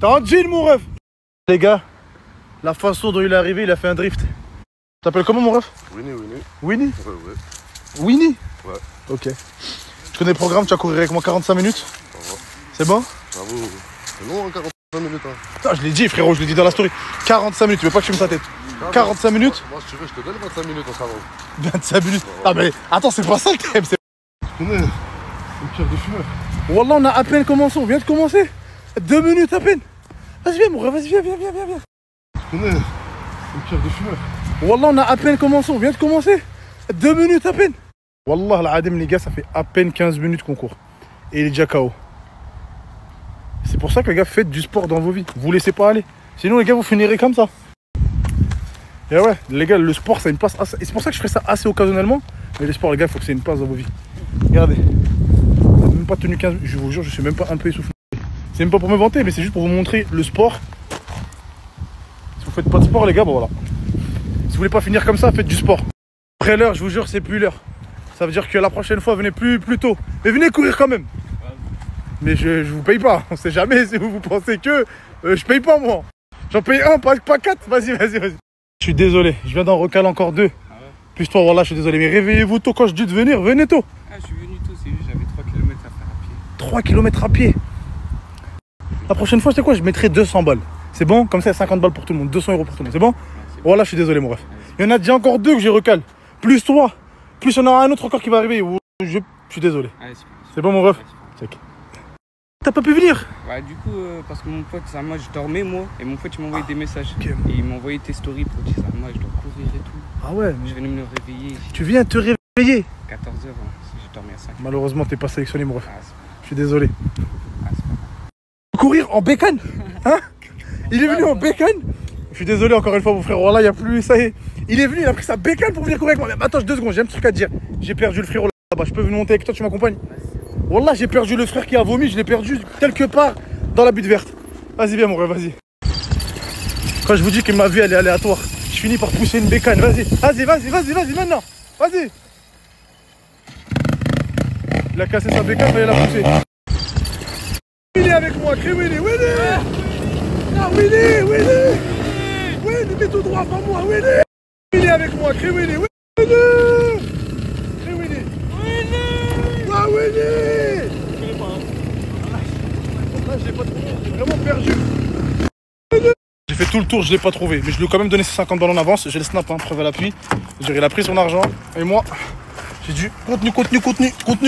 T'as un jean mon ref. Les gars, la façon dont il est arrivé, il a fait un drift. T'appelles comment mon ref? Winnie. Winnie? Ouais. Winnie? Ouais. Ok. Tu connais le programme, tu vas courir avec moi 45 minutes. C'est bon? Bravo. C'est long, 45 minutes. Hein. Putain, je l'ai dit frérot, je l'ai dit dans la story. 45 minutes, tu veux pas que je filme ta tête? 45 minutes? Moi, si tu veux, je te donne 25 minutes, on s'avance. 25 minutes? Ah, mais attends, c'est pas ça le thème. Tu connais, c'est une pierre de fumeur. Wallah, on a à peine commencé, on vient de commencer. 2 minutes à peine. Vas-y, viens, mon rêve, vas-y, viens. Tu connais, c'est une pierre de fumeur. Wallah, on a à peine commencé, on vient de commencer. 2 minutes à peine. Wallah, l'adem, les gars, ça fait à peine 15 minutes qu'on court. Et il est déjà KO. C'est pour ça que les gars, faites du sport dans vos vies. Vous laissez pas aller. Sinon, les gars, vous finirez comme ça. Et ouais, les gars, le sport, ça a une place assez... Et c'est pour ça que je ferai ça assez occasionnellement. Mais le sport, les gars, il faut que c'est une place dans vos vies. Regardez. On n'a même pas tenu 15 minutes. Je vous jure, je suis même pas un peu essoufflé. C'est même pas pour me vanter, mais c'est juste pour vous montrer le sport. Si vous faites pas de sport, les gars, bon voilà. Si vous voulez pas finir comme ça, faites du sport. Après l'heure, je vous jure, c'est plus l'heure. Ça veut dire que la prochaine fois, venez plus tôt. Mais venez courir quand même. Mais je vous paye pas. On sait jamais si vous pensez que je paye pas moi. J'en paye un, pas 4. Vas-y. Je suis désolé, je viens d'en recaler encore 2. Ah ouais. Puis toi, voilà, je suis désolé. Mais réveillez-vous tôt quand je dis de venir, venez tôt. Ah, je suis venu tôt, c'est juste j'avais 3 km à faire à pied. 3 km à pied. La prochaine fois, c'est quoi? Je mettrai 200 balles. C'est bon? Comme ça, 50 balles pour tout le monde, 200 € pour tout le monde. C'est bon? Voilà, je suis désolé, mon ref. Il y en a déjà encore 2 que j'ai recalé. Plus toi. Plus il y en aura un autre encore qui va arriver. Je suis désolé. C'est bon, mon ref? Check. T'as pas pu venir? Bah du coup parce que mon pote moi je dormais moi et mon pote il m'a envoyé des messages et il m'a envoyé tes stories pour dire moi je dois courir et tout. Ah ouais mais... Je venais me réveiller. Tu viens te réveiller? 14h hein, j'ai dormi à 5. Malheureusement t'es pas sélectionné mon ref. Je suis désolé. Courir en bécane? Hein? Il est venu en bécane? Je suis désolé encore une fois mon frère, voilà il y a plus, ça y est. Il est venu, il a pris sa bécane pour venir courir avec moi. Mais attends 2 secondes, j'ai un petit truc à te dire. J'ai perdu le frérot là-bas, je peux venir monter avec toi, tu m'accompagnes? Wallah, j'ai perdu le frère qui a vomi, je l'ai perdu quelque part dans la Butte Verte. Vas-y, viens mon rêve, vas-y. Quand je vous dis que ma vie elle est aléatoire, je finis par pousser une bécane, vas-y maintenant. Vas-y. Il a cassé sa bécane, mais il a poussé. Winnie avec moi, crie Winnie. Ah, Winnie, mets tout droit devant moi, Winnie. Winnie avec moi, crie Winnie. Ah Winnie! Là je l'ai pas trouvé, j'ai vraiment perdu. J'ai fait tout le tour, je l'ai pas trouvé. Mais je lui ai quand même donné ses 50 balles en avance. J'ai le snap, hein, preuve à l'appui. Il a pris son argent. Et moi, J'ai du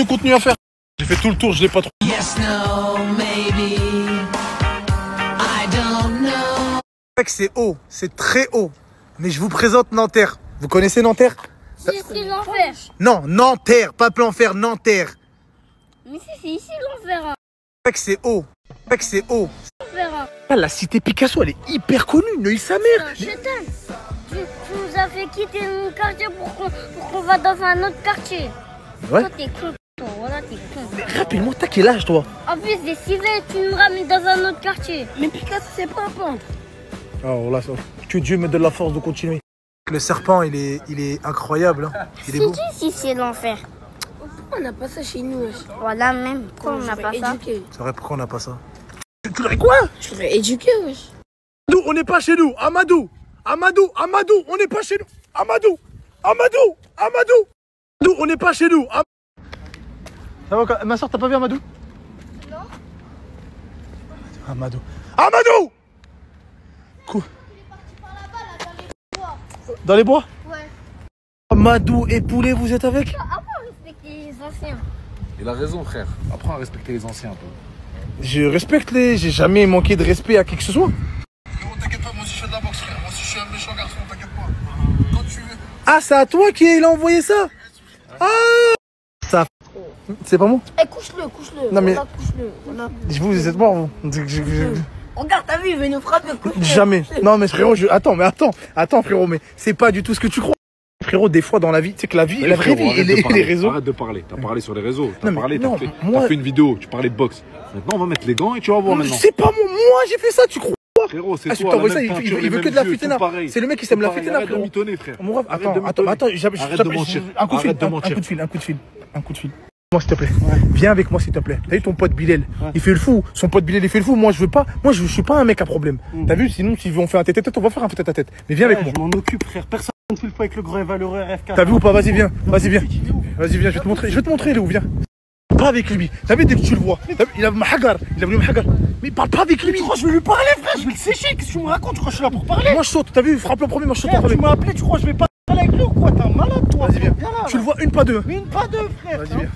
contenu à faire. J'ai fait tout le tour, je l'ai pas trop. Yes, no, maybe. I don't know. C'est haut, c'est très haut. Mais je vous présente Nanterre. Vous connaissez Nanterre? C'est ici l'enfer. Non, Nanterre, pas Planfer, Nanterre. Mais c'est ici l'enfer. C'est haut. C'est haut. Ah, la cité Picasso, elle est hyper connue, Neuilly sa mère. Tu nous as fait quitter mon quartier pour qu'on va dans un autre quartier. Ouais. Toi, t'es con. Voilà, t'es con. Mais rappelle-moi, t'as quel âge, toi? En plus, des civils, tu nous ramènes dans un autre quartier. Mais Picasso, c'est pas un peintre. Oh là, que Dieu me donne la force de continuer. Le serpent, il est incroyable. Hein. Il est beau. C'est qui si c'est l'enfer? Pourquoi on n'a pas ça chez nous? Voilà, même. Pourquoi on n'a pas ça? C'est vrai, pourquoi on n'a pas ça? Tu l'aurais quoi? Je l'aurais éduqué, wesh. Amadou, on n'est pas chez nous. Amadou, on n'est pas chez nous. Amadou, on n'est pas chez nous. Ça va, ma soeur, t'as pas vu Amadou? Non. Amadou. Quoi? Dans les bois? Ouais. Amadou et Poulet, vous êtes avec? Apprends à respecter les anciens. Il a raison, frère. Apprends à respecter les anciens un peu. Je respecte j'ai jamais manqué de respect à qui que ce soit. T'inquiète pas, moi aussi je fais de la boxe, frère. Moi aussi je suis un méchant garçon, t'inquiète pas. Quand tu veux. Ah, c'est à toi qu'il a envoyé ça? Ah! Ça. C'est pas moi? Eh, couche-le. Non, mais. Voilà, couche-le. Voilà. Vous êtes mort, vous. Regarde, t'as vu, il veut nous frapper. Jamais. Non, mais frérot, Attends, frérot, mais c'est pas du tout ce que tu crois. Frérot, des fois dans la vie, tu sais que la vie, la vraie vie et les réseaux. Arrête de parler. T'as parlé sur les réseaux. T'as fait une vidéo, tu parlais de boxe. Maintenant, on va mettre les gants et tu vas voir maintenant. C'est pas moi, j'ai fait ça, tu crois? Frérot, c'est toi. Il veut que de la fitina. C'est le mec qui sait me la fitina, frérot. Arrête de mitonner, frère. Attends, arrête de mentir. Un coup de fil. Moi, s'il te plaît. Viens avec moi, s'il te plaît. T'as vu ton pote Bilal? Il fait le fou. Son pote Bilal, il fait le fou. Moi, je veux pas. Moi, je suis pas un mec à problème. T'as vu? Sinon, si on fait un tête-à-tête, on va faire un tête-à-tête. Mais viens avec moi. Je m'en occupe, frère. Personne ne fait le fou avec le grand et valeureux RF4. T'as vu ou pas? Vas-y, viens. Vas-y, viens. Je vais te montrer. Il est où? Viens. Pas avec lui. T'as vu, dès que tu le vois, il a voulu me hagar. Mais parle pas avec lui. Je vais lui parler, frère. Je vais le sécher. Qu'est-ce que tu me racontes? Tu crois que je suis là pour parler? Moi, je saute. T'as vu? Frappe le premier. Moi, je saute en premier. Tu m'as appelé. Tu crois que je vais pas parler avec lui ou quoi? T'es un malade, toi. Vas-y, viens. Tu le vois une pas deux. Une pas deux, frère. Vas-y, viens.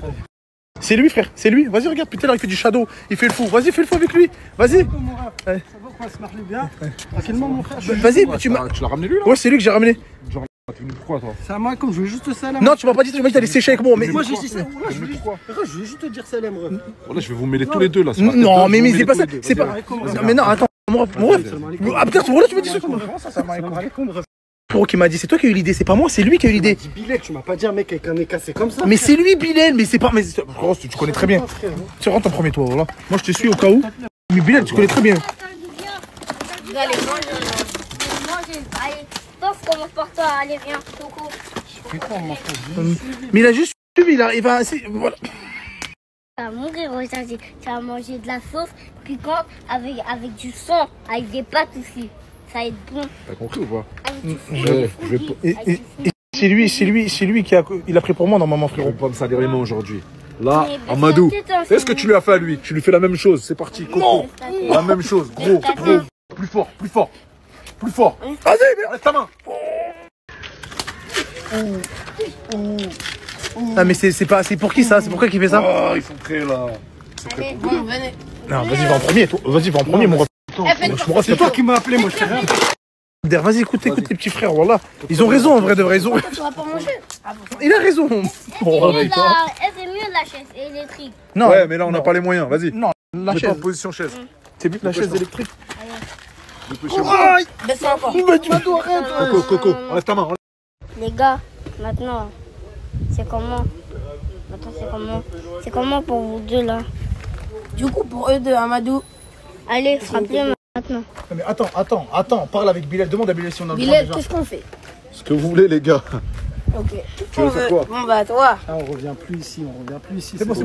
C'est lui, frère, c'est lui. Vas-y, regarde, putain, là, il fait du shadow. Il fait le fou. Vas-y, fais le fou avec lui. Vas-y. Ça va quoi, se marcher bien? Tranquillement, mon frère. Vas-y, tu l'as ramené lui là? Ouais, c'est lui que j'ai ramené. Genre, t'es venu pourquoi toi? Salam alaikum, je veux juste te salam. Non, tu m'as pas dit, tu m'as dit d'aller sécher avec moi. Mais moi, j'ai dit ça. Je veux juste te dire salam, ref. Voilà, je vais vous mêler tous les deux là. Non, mais c'est pas ça. C'est pas. Mais non, attends, mon ref. Ah putain, voilà, tu m'as dit ça. Frérot qui m'a dit, c'est toi qui as eu l'idée, c'est pas moi, c'est lui qui a eu l'idée. Bilal, tu m'as pas dit un mec avec un nez cassé comme ça. Mais c'est lui, Bilal, mais c'est pas. Mais frérot, tu connais très bien. Tu rentres en premier, toi, voilà. Moi, je te suis au cas où. Mais Bilal, tu connais très bien. Allez, manger. Allez, toi, commence par toi. Allez, viens, Coco. Mais il a juste suivi, il va. Voilà. Tu vas mourir aujourd'hui. Tu vas manger de la sauce piquante avec du sang, avec des pâtes aussi. Ça va être bon. T'as compris ou pas? C'est lui qui a pris pour moi normalement, frérot. On peut pas me salir les mains aujourd'hui. Là, Amadou, est-ce que tu lui as fait à lui? Tu lui fais la même chose, c'est parti, Coco. La même chose, gros. Plus fort. Vas-y, laisse ta main. Ah mais c'est pour qui ça? C'est pourquoi qu'il fait ça? Oh, ils sont prêts là. Allez, bon, venez. Non, vas-y, va en premier. Vas-y, va en premier, mon ref. C'est toi qui m'as appelé, moi je sais rien. Vas-y, écoute les petits frères, voilà. Ils ont raison en vrai de vrai. Tu vas pas manger? Il a raison. C'est mieux la chaise électrique. Non. Ouais, mais là on n'a pas les moyens, vas-y. Non, la chaise. en position chaise. C'est mieux la chaise électrique. Coco, enlève ta main. Les gars, maintenant, c'est comment? C'est comment pour vous deux là? Du coup, pour eux deux, Amadou. Allez, frappez maintenant. Mais attends, parle avec Bilal, demande à Bilal si on a le droit Bilal, déjà. qu'est-ce qu'on fait? Ce que vous voulez, les gars. Ok. Tu veux faire quoi? Bon, bah, toi. Ah, on revient plus ici. C'est bon.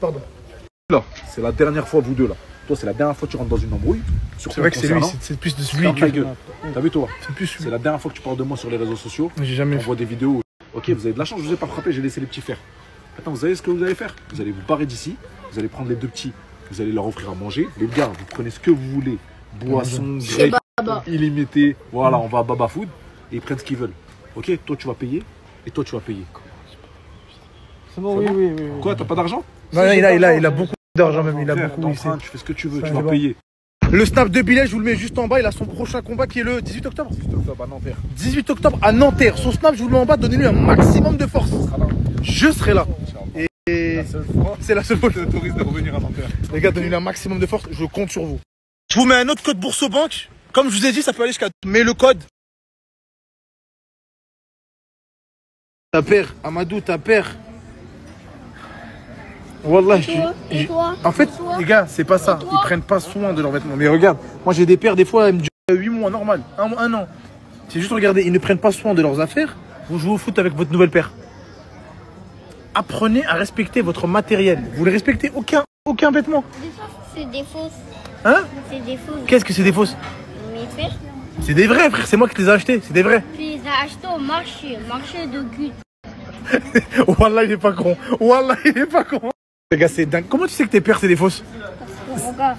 Pardon. Là, c'est la dernière fois, vous deux là. Toi, c'est la dernière fois que tu rentres dans une embrouille. C'est vrai que c'est lui, c'est plus de lui que. T'as vu, toi? C'est la dernière fois que tu parles de moi sur les réseaux sociaux. J'ai jamais. On voit des vidéos. Ok, vous avez de la chance, je vous ai pas frappé, j'ai laissé les petits faire. Maintenant, vous savez ce que vous allez faire? Vous allez vous barrer d'ici, vous allez prendre les deux petits, vous allez leur offrir à manger. Les gars, vous prenez ce que vous voulez. Boissons, grapes, illimité. Voilà, on va à Baba Food et ils prennent ce qu'ils veulent. Ok, toi tu vas payer Et toi, tu vas payer. C'est bon, oui, oui, oui. Quoi, t'as pas d'argent? Non, il a beaucoup d'argent même, il a beaucoup. Tu fais ce que tu veux, tu vas payer. Le snap de Bilal, je vous le mets juste en bas, il a son prochain combat qui est le 18 octobre. 18 octobre à Nanterre. 18 octobre à Nanterre. Son snap, je vous le mets en bas, donnez-lui un maximum de force. Je serai là. Et c'est la seule fois que je t'autorise de revenir à Nanterre. Les gars, donnez-lui un maximum de force, je compte sur vous. Je vous mets un autre code Boursobank. Comme je vous ai dit, ça peut aller jusqu'à... Mais le code... Ta père, Amadou, ta père. Wallah, en fait, les gars, c'est pas ça. Ils prennent pas soin de leurs vêtements. Mais regarde, moi j'ai des pères, des fois, elles me durent 8 mois, normal. Un an. C'est juste, regardez, ils ne prennent pas soin de leurs affaires. Vous jouez au foot avec votre nouvelle paire. Apprenez à respecter votre matériel. Vous ne respectez aucun vêtement. C'est des fausses. Hein? C'est des fausses. Qu'est-ce que c'est des fausses? Mes frères. C'est des vrais, frère. C'est moi qui les ai achetés. C'est des vrais. Tu les as achetés au marché. Marché de Gut. Wallah, il est pas con. Wallah, il est pas con. Les gars, c'est dingue. Comment tu sais que tes pères, c'est des fausses? Parce que regarde.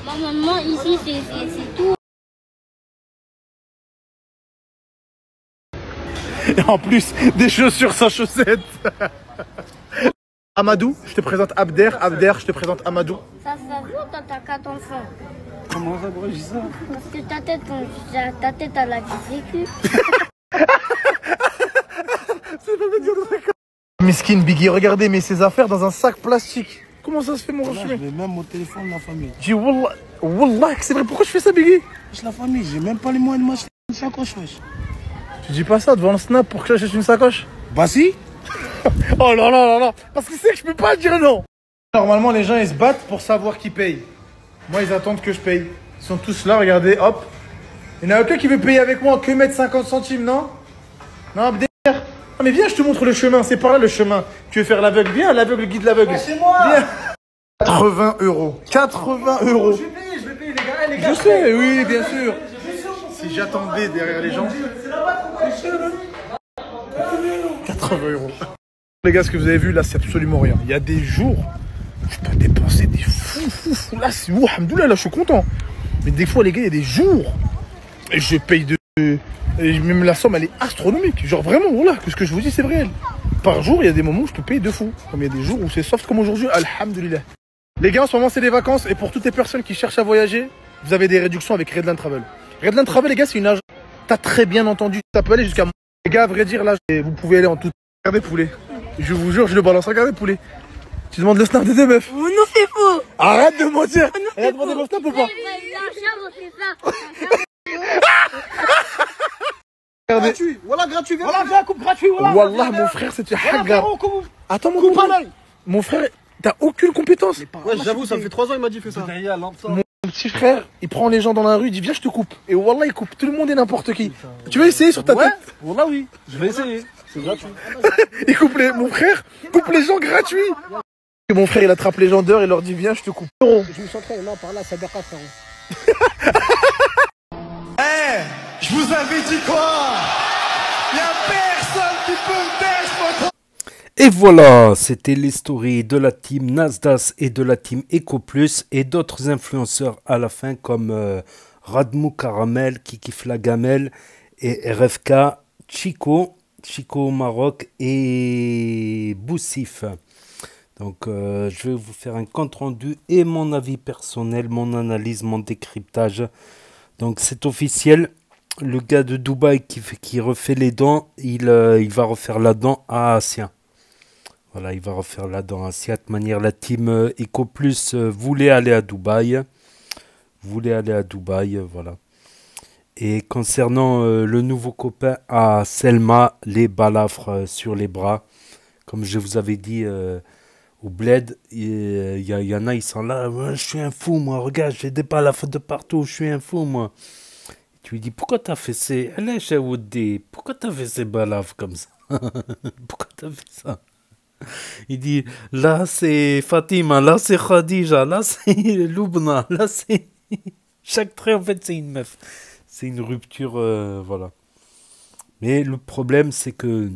Normalement, ici, c'est tout. Et en plus, des chaussures sans chaussettes. Amadou, je te présente Abder. Abder, je te présente Amadou. Ça se voit quand t'as 4 enfants. Comment ça, pourquoi je dis ça? Parce que ta tête, elle a du vécu. C'est pas me dire de ça. Miskin Biggie, regardez, mais ses affaires dans un sac plastique. Comment ça se fait, mon Je refus? vais même au téléphone de la famille. J'ai Wallah, c'est vrai. Pourquoi je fais ça, Biggie? C'est la famille, j'ai même pas les moyens de m'acheter une sacoche, wesh. Tu dis pas ça devant le snap pour que j'achète une sacoche? Bah si. Oh là là là là. Parce qu'il sait que je peux pas dire non. Normalement, les gens, ils se battent pour savoir qui paye. Moi, ils attendent que je paye. Ils sont tous là, regardez, hop. Il n'y en a aucun qui veut payer avec moi, que mettre 50 centimes, non? Non, Abder. Ah mais viens, je te montre le chemin, c'est par là le chemin. Tu veux faire l'aveugle? Viens, l'aveugle guide l'aveugle. C'est moi. Viens. 80 euros. 80 euros. Je vais payer, les gars. Je sais, oui, bien sûr. Si j'attendais derrière les gens. 80 euros. Les gars, ce que vous avez vu là, c'est absolument rien. Il y a des jours, je peux dépenser des fous. Là, c'est ouh, alhamdoulilah, là, je suis content. Mais des fois, les gars, il y a des jours, et je paye de. Et même la somme, elle est astronomique. Genre vraiment, voilà, que ce que je vous dis, c'est vrai. Par jour, il y a des moments où je peux payer de fou. Comme il y a des jours où c'est soft comme aujourd'hui, alhamdoulilah. Les gars, en ce moment, c'est les vacances. Et pour toutes les personnes qui cherchent à voyager, vous avez des réductions avec Redline Travel. Redline Travel, les gars, c'est une agence. T'as très bien entendu. Ça peut aller jusqu'à. Les gars, à vrai dire, là, vous pouvez aller en tout. Regardez, poulet. Je vous jure, je le balance. Regardez, poulet. Tu demandes le snap des deux meufs. Oh non, c'est faux. Arrête de mentir. Elle a demandé mon snap ou pas? Regardez. Gratuit. Voilà, gratuit. Voilà, viens, coupe gratuit. Wallah, mon frère, c'était Hagar. Attends, mon frère. Mon frère, t'as aucune compétence. Ouais, j'avoue, ça fait 3 ans, il m'a dit fais ça. Mon petit frère, il prend les gens dans la rue, il dit viens, je te coupe. Et Wallah, il coupe tout le monde et n'importe qui. Tu veux essayer sur ta tête? Wallah, oui. Je vais essayer. C'est gratuit. Il coupe mon frère coupe les gens gratuits. Et mon frère, il attrape les gens dehors et leur dit viens, je te coupe. Je me sentais, non, par là, ça dérape, frérot. Je vous avais dit quoi? Y'a personne qui peut me taire, Et voilà, c'était les stories de la team Nasdas et de la team EcoPlus et d'autres influenceurs à la fin comme Radmou Caramel, Kiki Flagamel et RFK, Chico au Maroc et Boussif. Donc je vais vous faire un compte rendu et mon avis personnel, mon analyse, mon décryptage. Donc c'est officiel. Le gars de Dubaï qui refait les dents, il va refaire la dent à Asia. Voilà, il va refaire la dent à Asia. De manière, la team EcoPlus voulait aller à Dubaï. Voilà. Et concernant le nouveau copain à Selma, les balafres sur les bras. Comme je vous avais dit au bled, il y en a, ils sont là. Je suis un fou, moi. Regarde, j'ai des balafres de partout. Je suis un fou, moi. Tu lui dis, pourquoi t'as fait ces... Pourquoi t'as fait ces balafres comme ça? Pourquoi t'as fait ça? Il dit, là c'est Fatima, là c'est Khadija, là c'est Loubna, là c'est... Chaque trait, en fait, c'est une meuf. C'est une rupture, voilà. Mais le problème, c'est que...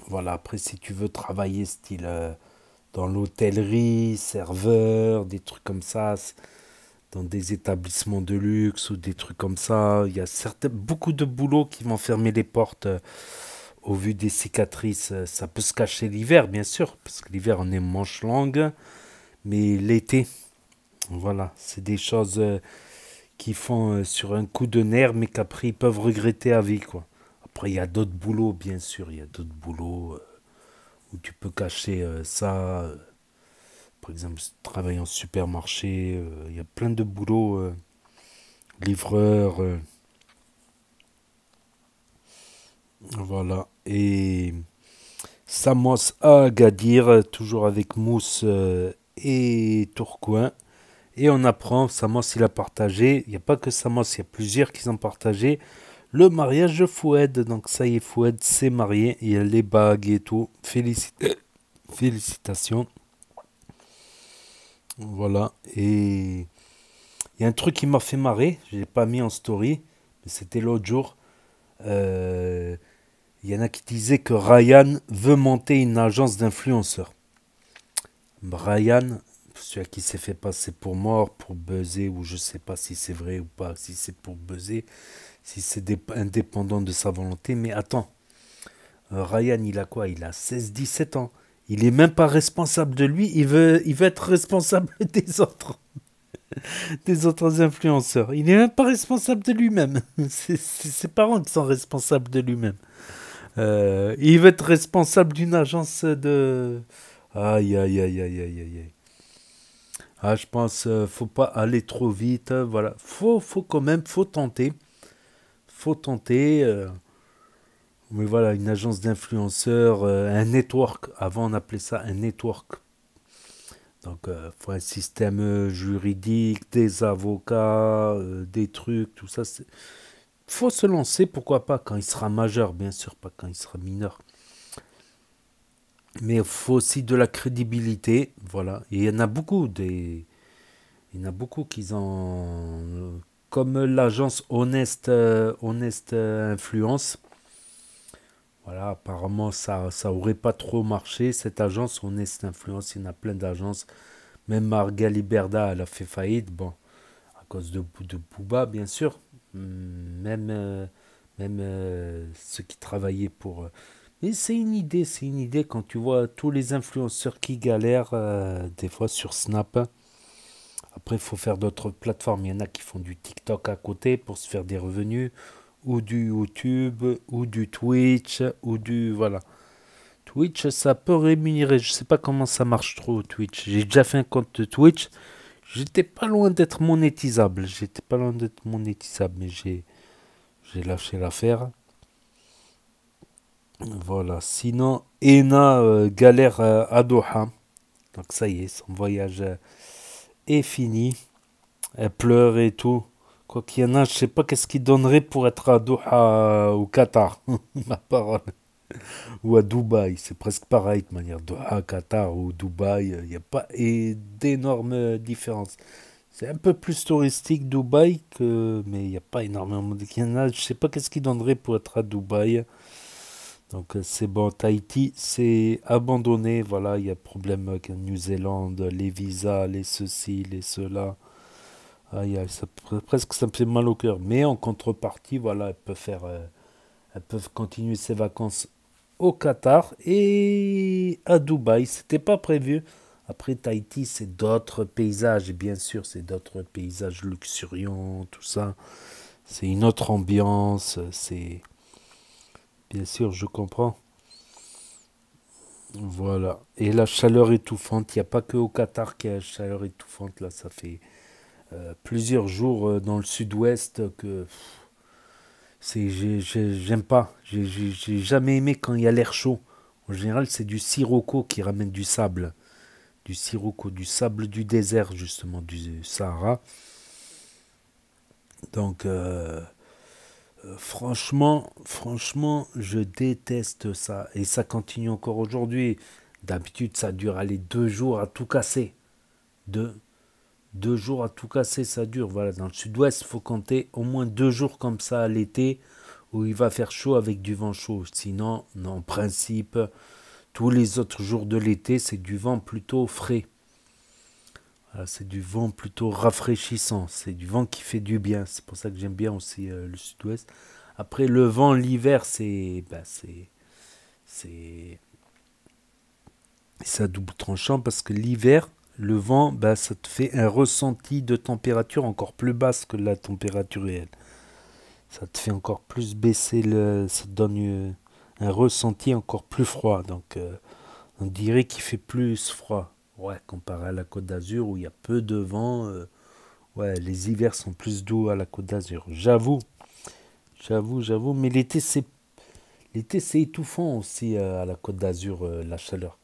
Voilà, après, si tu veux travailler style dans l'hôtellerie, serveur, des trucs comme ça... dans des établissements de luxe ou des trucs comme ça. Il y a beaucoup de boulots qui vont fermer les portes au vu des cicatrices, ça peut se cacher l'hiver, bien sûr, parce que l'hiver, on est manche longue, mais l'été, voilà, c'est des choses qui font sur un coup de nerf, mais qu'après, ils peuvent regretter à vie, quoi. Après, il y a d'autres boulots, bien sûr, il y a d'autres boulots où tu peux cacher ça. Par exemple, travailler en supermarché, il y a plein de boulots, livreur. Voilà. Et Samos à Agadir, toujours avec Mousse et Tourcoing. Et on apprend, Samos il a partagé, il n'y a pas que Samos, il y a plusieurs qui ont partagé le mariage de Foued. Donc ça y est, Foued s'est marié, il y a les bagues et tout. Félicitations. Voilà. Et il y a un truc qui m'a fait marrer, je ne l'ai pas mis en story, mais c'était l'autre jour. Il y en a qui disaient que Ryan veut monter une agence d'influenceurs. Ryan, celui qui s'est fait passer pour mort, pour buzzer, ou je ne sais pas si c'est vrai ou pas, si c'est pour buzzer, si c'est indépendant de sa volonté. Mais attends, Ryan, il a quoi? Il a 16-17 ans. Il n'est même pas responsable de lui, il veut être responsable des autres. Des autres influenceurs. Il n'est même pas responsable de lui-même. C'est ses parents qui sont responsables de lui-même. Il veut être responsable d'une agence de... Aïe, aïe, aïe, aïe, aïe, aïe. Ah, je pense faut pas aller trop vite. Voilà. Faut quand même, faut tenter. Faut tenter. Mais voilà, une agence d'influenceurs, un network. Avant, on appelait ça un network. Donc, il faut un système juridique, des avocats, des trucs, tout ça. Il faut se lancer, pourquoi pas, quand il sera majeur, bien sûr, pas quand il sera mineur. Mais il faut aussi de la crédibilité, voilà. Et il y en a beaucoup, il y en a beaucoup qui ont, comme l'agence Honest Influence. Voilà, apparemment, ça aurait pas trop marché, cette agence Honest Influence. Il y en a plein d'agences. Même Margali Berda, elle a fait faillite, bon, à cause de Booba, bien sûr. Même ceux qui travaillaient pour... Mais c'est une idée quand tu vois tous les influenceurs qui galèrent, des fois sur Snap. Après, il faut faire d'autres plateformes. Il y en a qui font du TikTok à côté pour se faire des revenus, ou du YouTube, ou du Twitch, ou du... Voilà. Twitch, ça peut rémunérer. Je sais pas comment ça marche trop, Twitch. J'ai déjà fait un compte de Twitch. J'étais pas loin d'être monétisable. Mais j'ai lâché l'affaire. Voilà. Sinon, Ena galère à Doha. Donc ça y est, son voyage est fini. Elle pleure et tout. Quoi qu'il y en a, je sais pas qu'est-ce qu'il donnerait pour être à Doha au Qatar. Ma parole. Ou à Dubaï, c'est presque pareil de manière. Doha, Qatar ou Dubaï, il n'y a pas d'énormes différences. C'est un peu plus touristique Dubaï, mais il n'y a pas énormément de... Je sais pas qu'est-ce qu'il donnerait pour être à Dubaï. Donc c'est bon, Tahiti, c'est abandonné. Voilà, il y a problème avec Nouvelle-Zélande, les visas, les ceci, les cela. Presque ça me fait mal au cœur. Mais en contrepartie, voilà, elles peuvent continuer ses vacances au Qatar et à Dubaï. C'était pas prévu. Après, Tahiti, c'est d'autres paysages. Et bien sûr, c'est d'autres paysages luxuriants, tout ça. C'est une autre ambiance. C'est... Bien sûr, je comprends. Voilà. Et la chaleur étouffante. Il n'y a pas que au Qatar qu'il y a la chaleur étouffante. Là, ça fait plusieurs jours dans le sud-ouest que... J'aime pas. J'ai jamais aimé quand il y a l'air chaud. En général, c'est du sirocco qui ramène du sable. Du sirocco, du sable du désert, justement, du Sahara. Donc, franchement, je déteste ça. Et ça continue encore aujourd'hui. D'habitude, ça dure, allez, 2 jours à tout casser. 2 jours à tout casser, ça dure. Voilà, dans le sud-ouest, il faut compter au moins 2 jours comme ça à l'été où il va faire chaud avec du vent chaud. Sinon, en principe, tous les autres jours de l'été, c'est du vent plutôt frais. Voilà, c'est du vent plutôt rafraîchissant. C'est du vent qui fait du bien. C'est pour ça que j'aime bien aussi le sud-ouest. Après, le vent, l'hiver, c'est C'est à double tranchant parce que l'hiver, le vent, bah, ça te fait un ressenti de température encore plus basse que la température réelle. Ça te fait encore plus baisser ça te donne un ressenti encore plus froid. Donc on dirait qu'il fait plus froid. Ouais, comparé à la Côte d'Azur où il y a peu de vent. Ouais, les hivers sont plus doux à la Côte d'Azur. J'avoue. Mais l'été c'est étouffant aussi à la Côte d'Azur, la chaleur.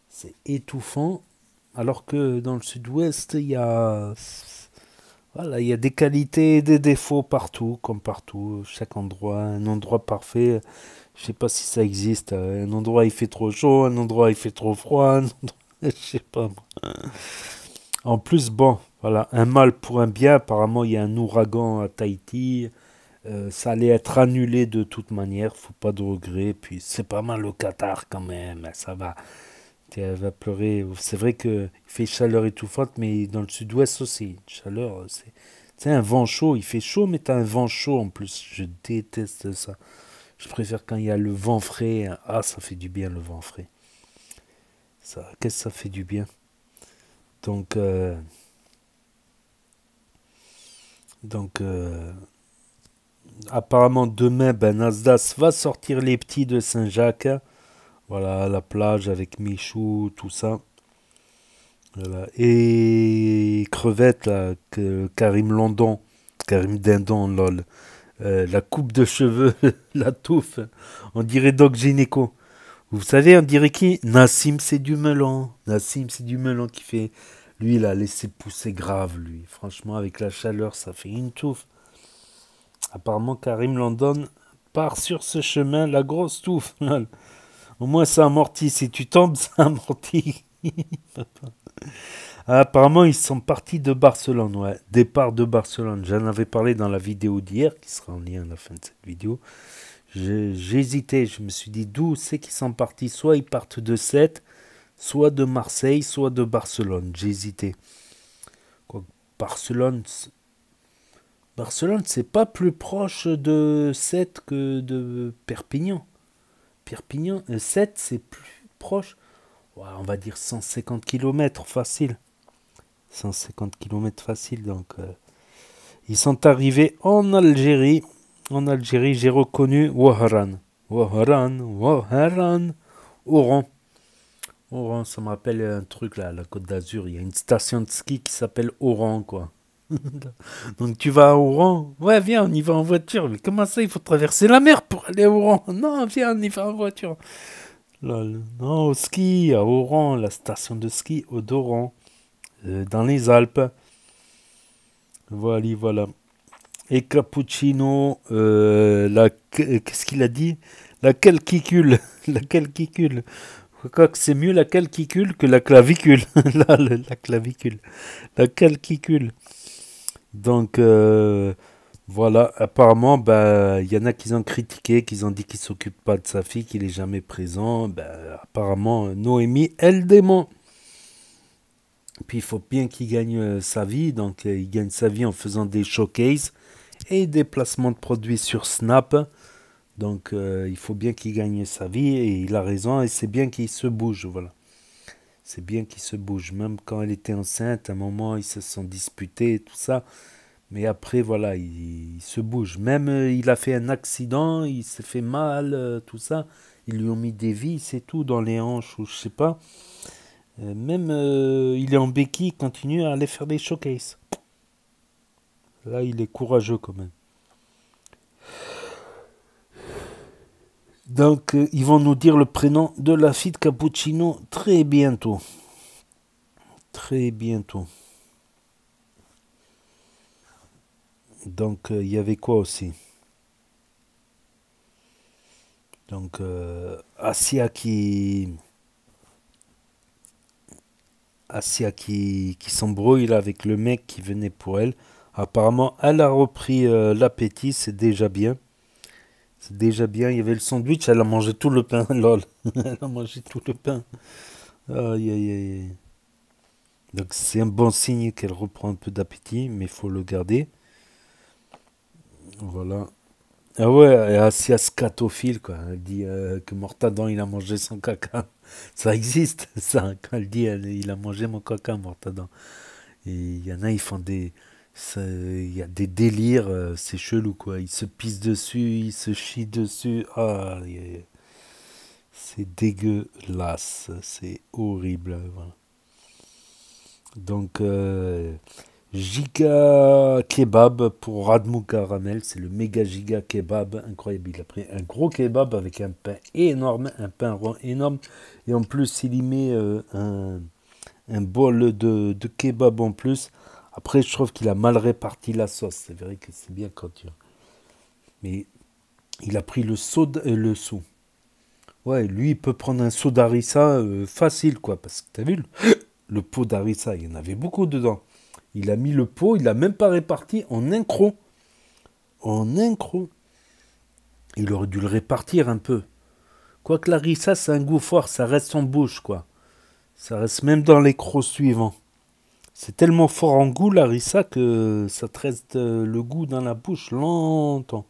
C'est étouffant. Alors que dans le sud-ouest, il y a des qualités et des défauts partout, comme partout. Chaque endroit, un endroit parfait. Je sais pas si ça existe. Un endroit il fait trop chaud, un endroit il fait trop froid. Je sais pas. En plus, bon, voilà, un mal pour un bien. Apparemment, il y a un ouragan à Tahiti. Ça allait être annulé de toute manière. Faut pas de regrets. Puis c'est pas mal le Qatar quand même. Ça va. Elle va pleurer. C'est vrai qu'il fait chaleur étouffante, mais dans le sud-ouest aussi. Chaleur, c'est un vent chaud. Il fait chaud, mais tu as un vent chaud en plus. Je déteste ça. Je préfère quand il y a le vent frais. Ah, ça fait du bien le vent frais. Qu'est-ce que ça fait du bien. Donc apparemment demain, Nasdaq va sortir les petits de Saint-Jacques. Voilà, la plage avec Michou, tout ça. Voilà. Et crevette, là, Karim Dindon, lol. La coupe de cheveux, la touffe. On dirait Doc Gynéco. Vous savez, on dirait qui? Nassim, c'est du melon. Nassim, c'est du melon qui fait... Lui, il a laissé pousser grave, lui. Franchement, avec la chaleur, ça fait une touffe. Apparemment, Karim London part sur ce chemin, la grosse touffe. Au moins, ça amortit. Si tu tombes, ça amortit. Apparemment, ils sont partis de Barcelone. Ouais, départ de Barcelone. J'en avais parlé dans la vidéo d'hier, qui sera en lien à la fin de cette vidéo. J'ai hésité. Je me suis dit, d'où c'est qu'ils sont partis? Soit ils partent de Sète, soit de Marseille, soit de Barcelone. J'ai hésité. Barcelone, c'est pas plus proche de Sète que de Perpignan. Sète, c'est plus proche. Ouais, on va dire 150 km facile. 150 km facile. Donc, ils sont arrivés en Algérie. En Algérie, j'ai reconnu Ouaharan. Oran, ça me rappelle un truc là, à la Côte d'Azur. Il y a une station de ski qui s'appelle Oran, quoi. Donc tu vas à Oran? Ouais, viens, on y va en voiture. Mais comment ça, il faut traverser la mer pour aller à Oran? Non, viens, on y va en voiture. Non, au ski, à Oran, la station de ski d'Oran, dans les Alpes. Voilà. Et Cappuccino, qu'est-ce qu'il a dit? La calcicule. La calcicule. Quoi que c'est mieux la calcicule que la clavicule. La clavicule. La calcicule. Donc, voilà. Apparemment, il y en a qui ont critiqué, qui ont dit qu'il ne s'occupe pas de sa fille, qu'il n'est jamais présent. Apparemment, Noémie, elle dément. Puis, il faut bien qu'il gagne sa vie. Donc, il gagne sa vie en faisant des showcases et des placements de produits sur Snap. Donc, il faut bien qu'il gagne sa vie et il a raison. Et c'est bien qu'il se bouge, voilà. C'est bien qu'il se bouge. Même quand elle était enceinte, à un moment, ils se sont disputés et tout ça. Mais après, voilà, il se bouge. Même, il a fait un accident, il s'est fait mal, tout ça. Ils lui ont mis des vis et tout dans les hanches ou je sais pas. Même, il est en béquille, il continue à aller faire des showcases. Là, il est courageux quand même. Donc, ils vont nous dire le prénom de la fille de Cappuccino très bientôt. Très bientôt. Donc, il y avait quoi aussi? Donc, Asia qui s'embrouille là avec le mec qui venait pour elle. Apparemment, elle a repris l'appétit, c'est déjà bien. C'est déjà bien. Il y avait le sandwich, elle a mangé tout le pain. Lol. Elle a mangé tout le pain. Aïe, aïe, aïe. Donc, c'est un bon signe qu'elle reprend un peu d'appétit, mais il faut le garder. Voilà. Ah ouais, et Assia scatophile, quoi. Elle dit que Mortadan, il a mangé son caca. Ça existe, ça. Quand elle dit, il a mangé mon caca, Mortadan. Et il y en a, ils font des... Il y a des délires, c'est chelou, quoi. Ils se pissent dessus, ils se chient dessus. Ah, c'est dégueulasse. C'est horrible, voilà. Donc, giga kebab pour Radmou Caramel. C'est le méga giga kebab. Incroyable. Il a pris un gros kebab avec un pain énorme, un pain rond énorme. Et en plus, il y met un bol de kebab en plus. Après, je trouve qu'il a mal réparti la sauce. C'est vrai que c'est bien quand tu... Mais il a pris le seau. Ouais, lui, il peut prendre un seau d'harissa facile, quoi. Parce que t'as vu le pot d'harissa, il y en avait beaucoup dedans. Il a mis le pot, il l'a même pas réparti en un croc. En un croc. Il aurait dû le répartir un peu. Quoique l'harissa, c'est un goût fort, ça reste en bouche, quoi. Ça reste même dans les crocs suivants. C'est tellement fort en goût, l'harissa, que ça te reste le goût dans la bouche longtemps.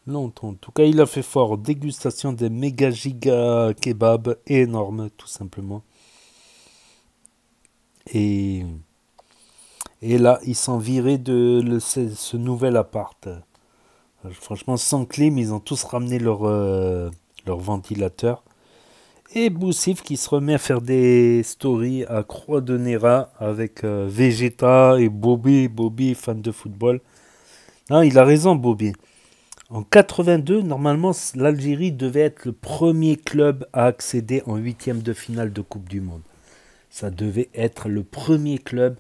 Longtemps. En tout cas, il a fait fort. Dégustation des méga giga kebabs énormes, tout simplement. Et là, ils sont virés de ce nouvel appart. Franchement, sans clim, ils ont tous ramené leur ventilateur. Et Boussif qui se remet à faire des stories à Croix de Néra avec Vegeta et Bobby, fan de football. Non, il a raison, Bobby. En 82, normalement, l'Algérie devait être le premier club à accéder en 8e de finale de Coupe du Monde. Ça devait être le premier club.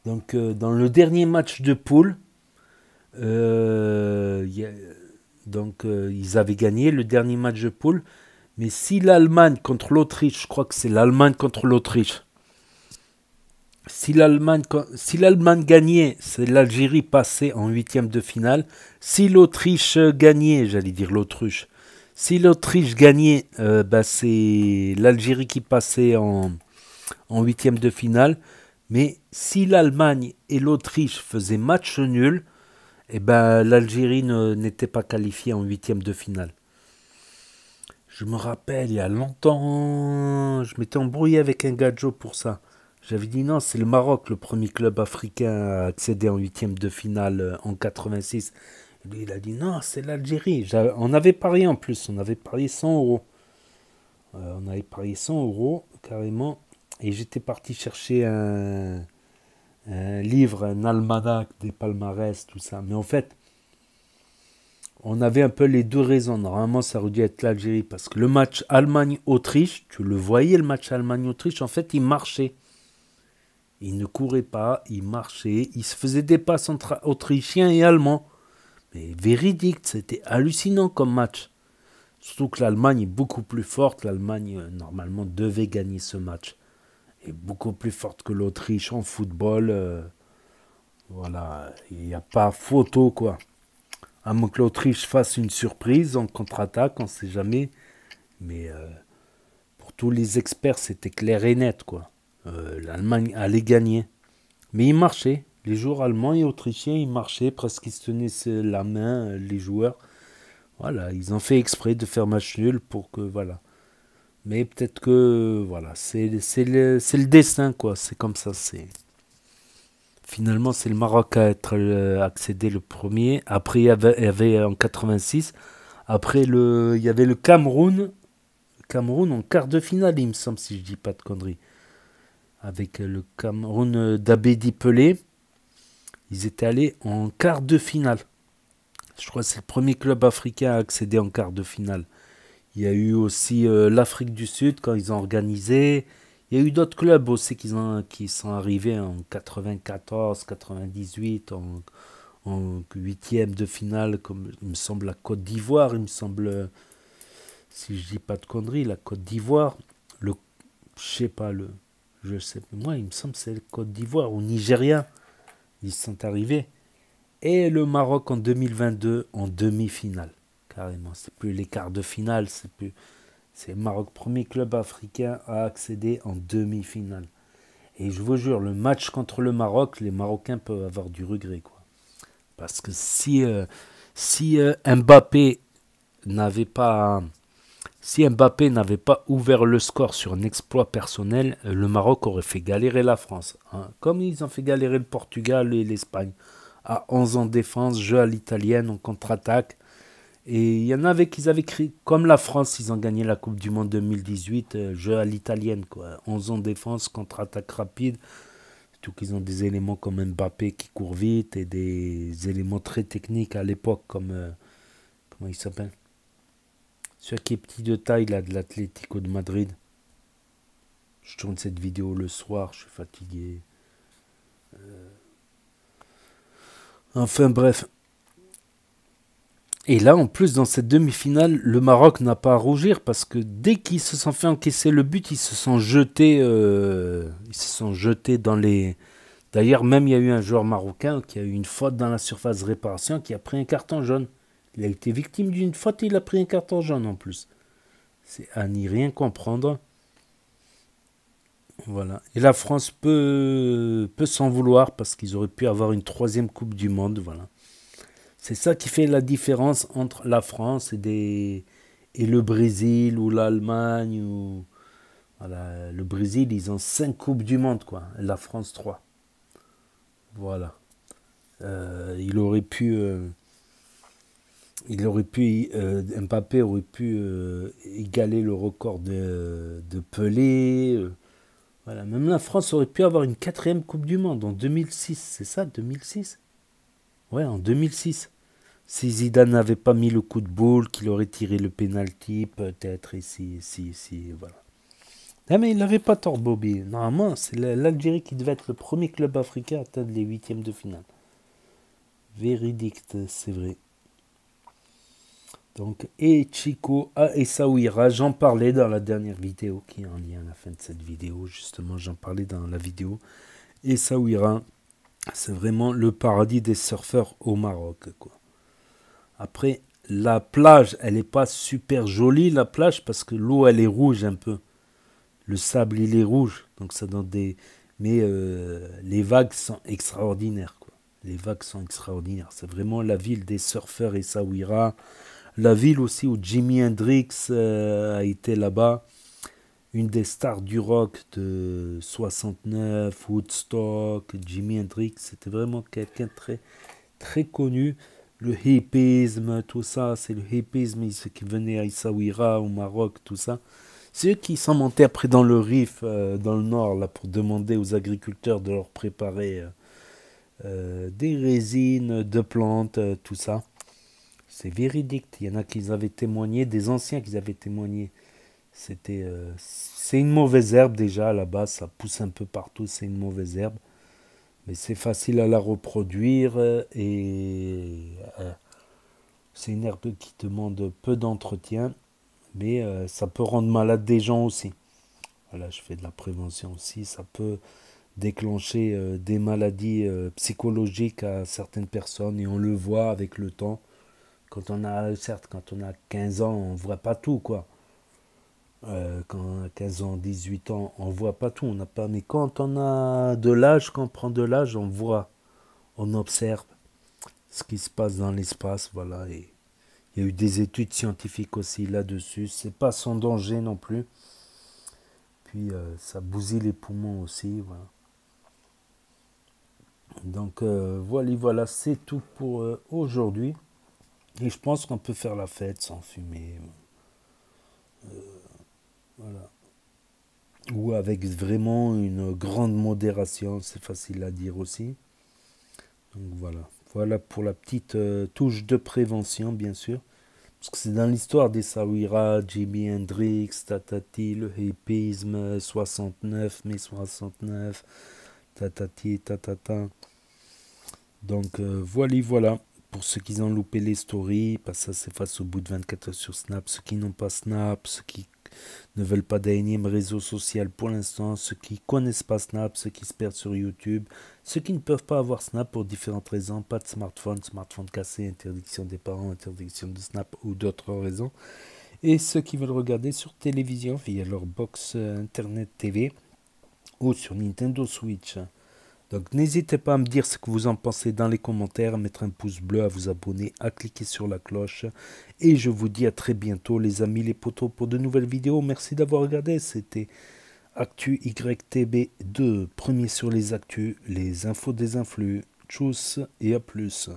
Donc, dans le dernier match de poule, ils avaient gagné le dernier match de poule. Mais si l'Allemagne contre l'Autriche, je crois que c'est l'Allemagne contre l'Autriche. Si l'Allemagne gagnait, c'est l'Algérie passait en 8e de finale. Si l'Autriche gagnait, j'allais dire l'Autruche. Si l'Autriche gagnait, c'est l'Algérie qui passait en 8e de finale. Mais si l'Allemagne et l'Autriche faisaient match nul, l'Algérie n'était pas qualifiée en 8e de finale. Je me rappelle, il y a longtemps, je m'étais embrouillé avec un gadjo pour ça. J'avais dit non, c'est le Maroc, le premier club africain à accéder en 8e de finale en 86. Et lui, il a dit non, c'est l'Algérie. On avait parié en plus, on avait parié 100 €. On avait parié 100 € carrément. Et j'étais parti chercher un livre, un almanach des palmarès, tout ça. Mais en fait, on avait un peu les deux raisons. Normalement, ça aurait dû être l'Algérie. Parce que le match Allemagne-Autriche, tu le voyais, le match Allemagne-Autriche, en fait, il marchait. Il ne courait pas, il marchait. Il se faisait des passes entre Autrichiens et Allemands. Mais véridique, c'était hallucinant comme match. Surtout que l'Allemagne est beaucoup plus forte. L'Allemagne, normalement, devait gagner ce match. Et beaucoup plus forte que l'Autriche en football. Voilà, il n'y a pas photo, quoi. À moins que l'Autriche fasse une surprise en contre-attaque, on ne sait jamais. Mais pour tous les experts, c'était clair et net, quoi. L'Allemagne allait gagner. Mais il marchait. Les joueurs allemands et autrichiens, ils marchaient. Presque ils se tenaient la main, les joueurs. Voilà, ils ont fait exprès de faire match nul pour que, voilà. Mais peut-être que, voilà, c'est le destin, quoi. C'est comme ça, c'est... Finalement, c'est le Maroc à être accédé le premier. Après, il y avait en 86. Après, il y avait le Cameroun. Cameroun en quart de finale, il me semble, si je dis pas de conneries. Avec le Cameroun d'Abedi Pelé. Ils étaient allés en quart de finale. Je crois que c'est le premier club africain à accéder en quart de finale. Il y a eu aussi l'Afrique du Sud quand ils ont organisé. Il y a eu d'autres clubs aussi qui sont arrivés en 94, 98, en 8e de finale, comme il me semble la Côte d'Ivoire, il me semble, si je dis pas de conneries, la Côte d'Ivoire, moi il me semble que c'est la Côte d'Ivoire ou Nigeria, ils sont arrivés. Et le Maroc en 2022 en demi-finale, carrément. C'est plus les quarts de finale, c'est le Maroc, premier club africain à accéder en demi-finale. Et je vous jure, le match contre le Maroc, les Marocains peuvent avoir du regret, quoi. Parce que si Si Mbappé n'avait pas ouvert le score sur un exploit personnel, le Maroc aurait fait galérer la France. Hein. Comme ils ont fait galérer le Portugal et l'Espagne. À 11 ans de défense, jeu à l'italienne, en contre-attaque. Et il y en avait qui avaient créé, comme la France, ils ont gagné la Coupe du Monde 2018, jeu à l'italienne, quoi. 11 ans de défense, contre-attaque rapide. Surtout qu'ils ont des éléments comme Mbappé qui court vite et des éléments très techniques à l'époque, comme. Comment il s'appelle? Celui qui est petit de taille, là, de l'Atlético de Madrid. Je tourne cette vidéo le soir, je suis fatigué. Enfin bref. Et là, en plus, dans cette demi-finale, le Maroc n'a pas à rougir parce que dès qu'ils se sont fait encaisser le but, ils se sont jetés dans les... D'ailleurs, même il y a eu un joueur marocain qui a eu une faute dans la surface de réparation qui a pris un carton jaune. Il a été victime d'une faute et il a pris un carton jaune en plus. C'est à n'y rien comprendre. Voilà. Et la France peut s'en vouloir parce qu'ils auraient pu avoir une 3e Coupe du Monde. Voilà. C'est ça qui fait la différence entre la France et le Brésil ou l'Allemagne. Voilà. Le Brésil, ils ont 5 Coupes du Monde, quoi. Et la France, 3. Voilà. Mbappé aurait pu égaler le record de Pelé. Voilà, même la France aurait pu avoir une 4e Coupe du Monde en 2006, c'est ça, 2006? Ouais, en 2006. Si Zidane n'avait pas mis le coup de boule, qu'il aurait tiré le penalty, peut-être ici, voilà. Ah, mais il n'avait pas tort, Bobby. Normalement, c'est l'Algérie qui devait être le premier club africain à atteindre les 8e de finale. Véridique, c'est vrai. Donc, et Chico et Essaouira, j'en parlais dans la dernière vidéo qui est en lien à la fin de cette vidéo. Justement, j'en parlais dans la vidéo. Essaouira, c'est vraiment le paradis des surfeurs au Maroc, quoi. Après, la plage, elle n'est pas super jolie, la plage, parce que l'eau, elle est rouge un peu. Le sable, il est rouge. Donc, ça donne des... Mais les vagues sont extraordinaires, quoi. Les vagues sont extraordinaires. C'est vraiment la ville des surfeurs Essaouira. La ville aussi où Jimi Hendrix a été là-bas. Une des stars du rock de 69, Woodstock, Jimi Hendrix. C'était vraiment quelqu'un de très, très connu. Le hippisme, tout ça, c'est le hippisme, ceux qui venaient à Essaouira, au Maroc, tout ça. C'est eux qui sont montés après dans le Rif, dans le nord, là, pour demander aux agriculteurs de leur préparer des résines de plantes, tout ça. C'est véridique. Il y en a qui avaient témoigné, des anciens qui avaient témoigné. C'est une mauvaise herbe déjà là-bas, ça pousse un peu partout, c'est une mauvaise herbe. Mais c'est facile à la reproduire et c'est une herbe qui demande peu d'entretien, mais ça peut rendre malade des gens aussi. Voilà, je fais de la prévention aussi, ça peut déclencher des maladies psychologiques à certaines personnes et on le voit avec le temps. Quand on a 15 ans, on ne voit pas tout, quoi. Quand on a 15 ans, 18 ans, on ne voit pas tout. Mais quand on a de l'âge, quand on prend de l'âge, on voit, on observe ce qui se passe dans l'espace. Voilà. Et il y a eu des études scientifiques aussi là-dessus. C'est pas sans danger non plus. Puis ça bousille les poumons aussi. Voilà. Donc voilà, c'est tout pour aujourd'hui. Et je pense qu'on peut faire la fête sans fumer. Voilà. Ou avec vraiment une grande modération, c'est facile à dire aussi. Donc voilà. Voilà pour la petite touche de prévention, bien sûr. Parce que c'est dans l'histoire des Essaouira, Jimi Hendrix, Tatati, le hippisme, 69, mai 69, Tatati, Tatata. Donc voilà. Pour ceux qui ont loupé les stories, parce que ça s'efface au bout de 24 heures sur Snap. Ceux qui n'ont pas Snap, ceux qui ne veulent pas d'un énième réseau social pour l'instant, ceux qui connaissent pas Snap, ceux qui se perdent sur YouTube, ceux qui ne peuvent pas avoir Snap pour différentes raisons, pas de smartphone cassé, interdiction des parents, interdiction de Snap ou d'autres raisons, et ceux qui veulent regarder sur télévision via leur box Internet TV ou sur Nintendo Switch. Donc n'hésitez pas à me dire ce que vous en pensez dans les commentaires, à mettre un pouce bleu, à vous abonner, à cliquer sur la cloche. Et je vous dis à très bientôt les amis, les potos, pour de nouvelles vidéos. Merci d'avoir regardé, c'était Actu YTB2, premier sur les actus, les infos des influx. Tchuss et à plus.